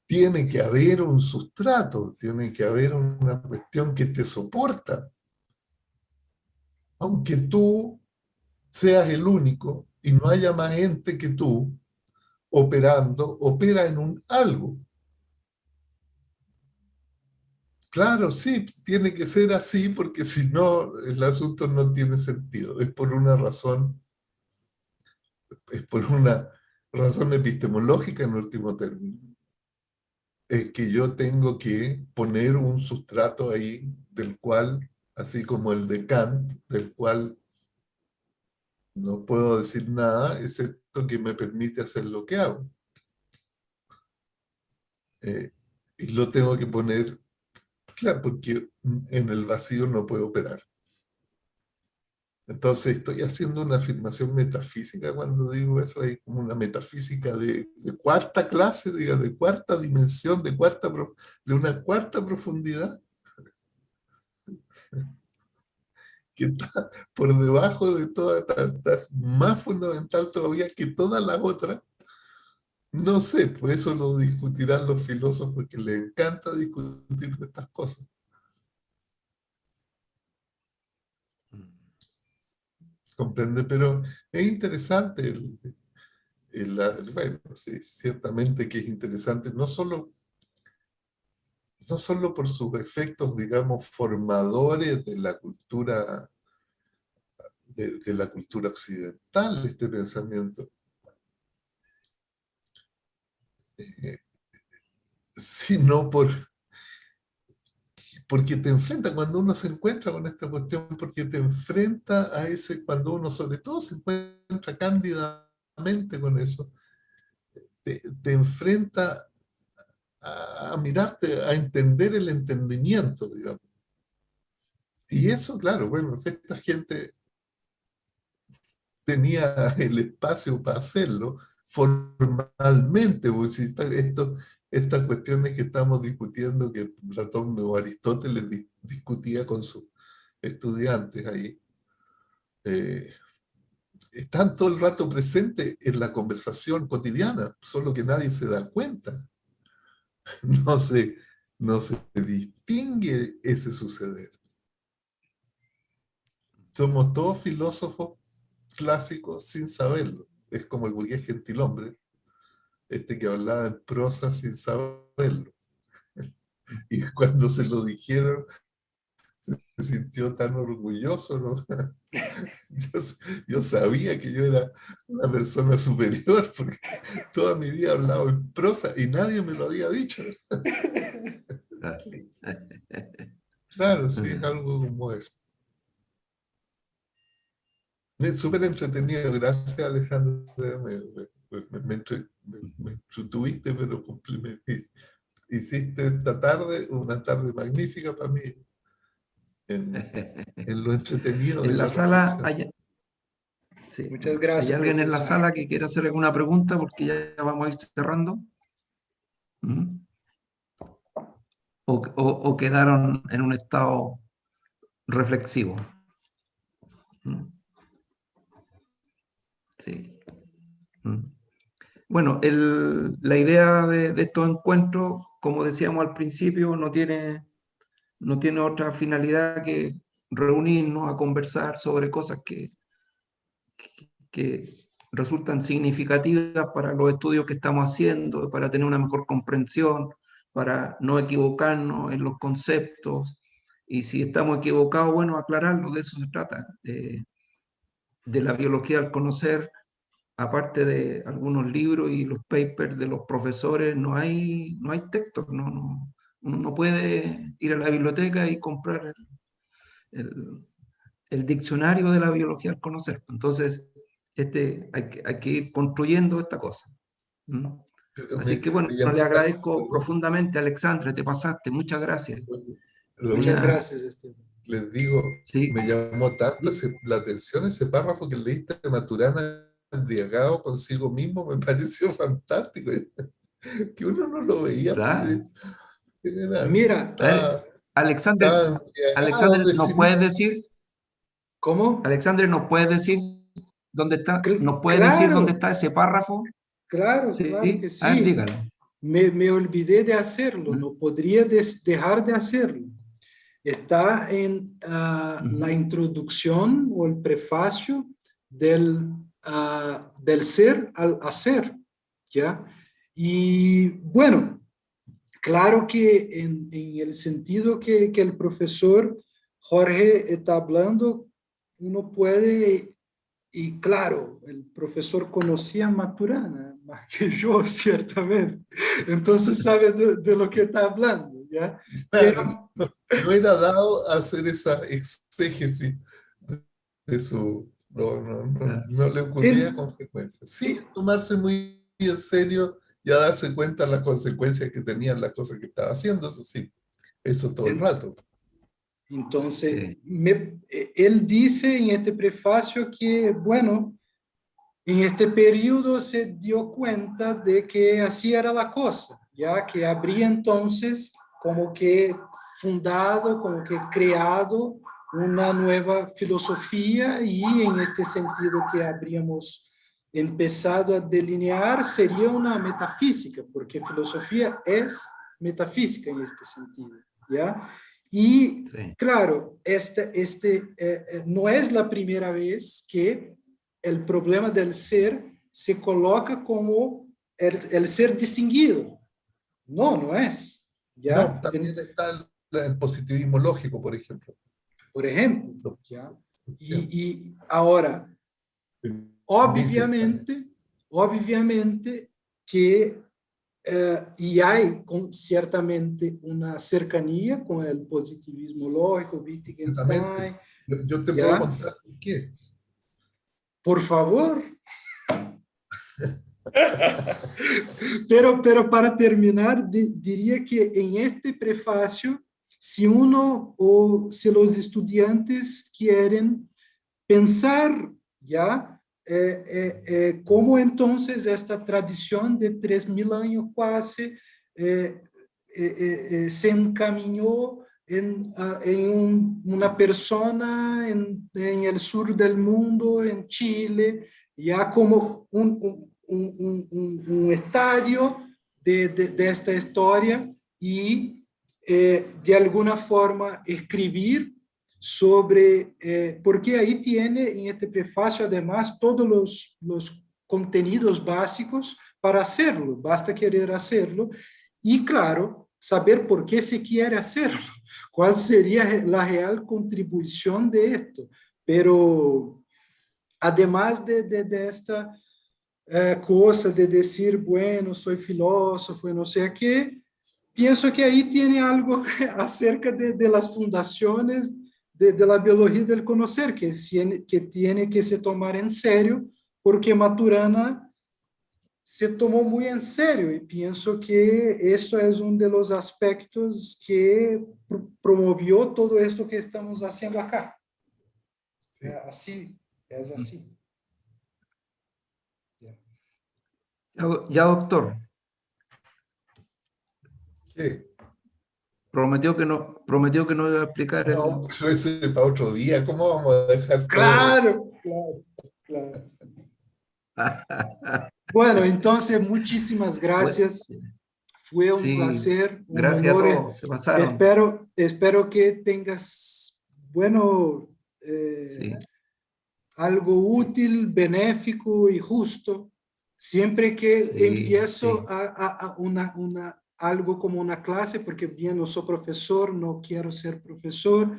Tiene que haber un sustrato, tiene que haber una cuestión que te soporta. Aunque tú seas el único y no haya más gente que tú operando, opera en un algo. Claro, sí, tiene que ser así porque si no, el asunto no tiene sentido. Es por una razón epistemológica en último término. Es que yo tengo que poner un sustrato ahí del cual, así como el de Kant, del cual no puedo decir nada, excepto que me permite hacer lo que hago. Y lo tengo que poner, claro, porque en el vacío no puedo operar. Entonces estoy haciendo una afirmación metafísica cuando digo eso, hay como una metafísica de cuarta clase, digamos, de cuarta dimensión, de una cuarta profundidad. que está por debajo de todas, está más fundamental todavía que todas las otras. No sé, pues eso lo discutirán los filósofos que les encanta discutir de estas cosas. ¿Comprende? Pero es interesante, bueno, sí, ciertamente que es interesante, no solo por sus efectos, digamos, formadores de la cultura, de la cultura occidental, este pensamiento, sino porque te enfrenta, cuando uno se encuentra con esta cuestión, porque te enfrenta a ese, cuando uno sobre todo se encuentra cándidamente con eso, te enfrenta a mirarte, a entender el entendimiento, digamos. Y eso, claro, bueno, esta gente tenía el espacio para hacerlo formalmente, porque si estas cuestiones que estamos discutiendo, que Platón o Aristóteles discutía con sus estudiantes ahí, están todo el rato presentes en la conversación cotidiana, solo que nadie se da cuenta. No se distingue ese suceder. Somos todos filósofos clásicos sin saberlo. Es como el burgués gentilhombre, que hablaba en prosa sin saberlo. Y cuando se lo dijeron, se sintió tan orgulloso, ¿no? Yo sabía que yo era una persona superior, porque toda mi vida he hablado en prosa y nadie me lo había dicho. Claro, sí, es algo como eso. Es súper entretenido, gracias Alejandro. Me entretuviste, pero hiciste esta tarde una tarde magnífica para mí, en lo entretenido de En la la sala reflexión. sí, Muchas gracias, ¿hay alguien en la profesor. sala que quiera hacer alguna pregunta? Porque ya vamos a ir cerrando. ¿Mm? O quedaron en un estado reflexivo. ¿Mm? Sí. ¿Mm? Bueno, la idea de estos encuentros, como decíamos al principio, no tiene otra finalidad que reunirnos a conversar sobre cosas que resultan significativas para los estudios que estamos haciendo, para tener una mejor comprensión, para no equivocarnos en los conceptos, y si estamos equivocados, bueno, aclararlo, de eso se trata. De la biología al conocer, aparte de algunos libros y los papers de los profesores, no hay textos, uno no puede ir a la biblioteca y comprar el diccionario de la biología al conocer. Entonces, hay que ir construyendo esta cosa. ¿Mm? Así que bueno, Me le llamó agradezco tanto, profundamente, Alexandre, te pasaste, muchas gracias. Muchas Una, gracias, Esteban. les digo, sí, me llamó tanto la atención ese párrafo que leíste de Maturana embriagado consigo mismo, me pareció fantástico, que uno no lo veía así claro. de general. Mira, A ver, Alexandre, Estaba embriagado Alexandre, de ¿nos sí puedes mismo. decir, ¿cómo? Alexandre, ¿nos puedes decir dónde está, nos puedes decir dónde Claro, está ese párrafo? claro, claro que Sí, a ver, sí. dígalo. Me olvidé de hacerlo, ¿Mm? no podría dejar de hacerlo. Está en la introducción o el prefacio del ser al hacer, ¿ya? Y bueno, claro que en el sentido que el profesor Jorge está hablando, uno puede, y claro, el profesor conocía a Maturana más que yo, ciertamente, entonces sabe de lo que está hablando, ¿ya? Claro, Pero no era dado a hacer esa exégesis de su... No le ocurría él, con frecuencia. Sí, tomarse muy en serio y a darse cuenta de las consecuencias que tenían las cosas que estaba haciendo, eso sí, eso todo el rato. entonces, Sí. él dice en este prefacio que, bueno, en este periodo se dio cuenta de que así era la cosa, ya que habría entonces como que fundado, como que creado una nueva filosofía, y en este sentido que habríamos empezado a delinear sería una metafísica, porque filosofía es metafísica en este sentido, ¿ya? Y Sí. claro, no es la primera vez que el problema del ser se coloca como el ser distinguido. No, no es. ¿Ya? No, también está el positivismo lógico, por ejemplo. Por ejemplo. ¿Ya? Sí. Y ahora, obviamente que y hay ciertamente una cercanía con el positivismo lógico, Wittgenstein. Yo te ¿ya? puedo contar por qué. Por favor. Pero para terminar, diría que en este prefacio, si uno o si los estudiantes quieren pensar, ¿ya? Cómo entonces esta tradición de 3000 años casi se encaminó en una persona en el sur del mundo, en Chile, ya como un estadio de esta historia, y de alguna forma escribir sobre, porque ahí tiene en este prefacio además todos los contenidos básicos para hacerlo, basta querer hacerlo, y claro, saber por qué se quiere hacerlo, cuál sería la real contribución de esto, pero además de esta cosa de decir, bueno, soy filósofo y no sé qué, pienso que ahí tiene algo acerca de las fundaciones de la biología del conocer, que tiene que se tomar en serio, porque Maturana se tomó muy en serio, y pienso que esto es uno de los aspectos que promovió todo esto que estamos haciendo acá. Sí. Así, es así. Ya, doctor, ¿Qué? prometió que no iba a explicar No, pero ese es para otro día. ¿Cómo vamos a dejar todo? Claro, claro. Bueno, entonces muchísimas gracias. Fue un Sí, placer, un gracias a honor. todos, se pasaron. Espero que tengas, bueno, Sí, algo útil, benéfico y justo. Siempre que sí, empiezo sí. algo como una clase, porque bien no soy profesor, no quiero ser profesor,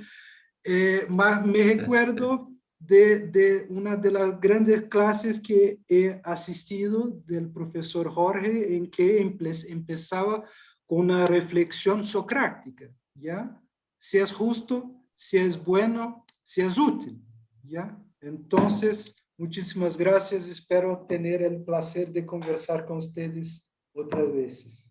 mas me recuerdo de una de las grandes clases que he asistido del profesor Jorge, en que empezaba con una reflexión socrática, ¿ya? Si es justo, si es bueno, si es útil, ¿ya? Entonces, muchísimas gracias. Espero tener el placer de conversar con ustedes otras veces.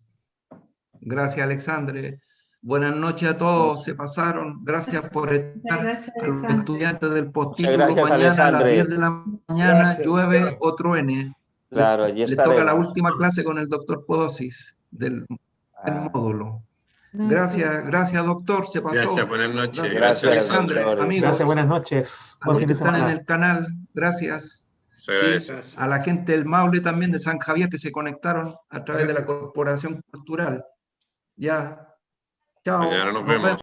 Gracias, Alexandre. Buenas noches a todos, se pasaron. Gracias por estar. Gracias, A los Alexandre. estudiantes del Muchas postítulo, gracias, mañana a las Alexandre. 10 de la mañana, Gracias. llueve o truene. Claro, allí Les toca la estaremos. última clase con el doctor Podosis del Ah, módulo. Gracias, doctor, se pasó. Gracias, buenas noches. Gracias, Alexandre, doctor. amigos. Gracias, buenas noches. A Buen los fin que de están en semana. el canal, gracias. Se agradece. Gracias. A la gente del Maule también, de San Javier, que se conectaron a través de la Gracias. Corporación Cultural. Ya. Chao. Mañana nos vemos.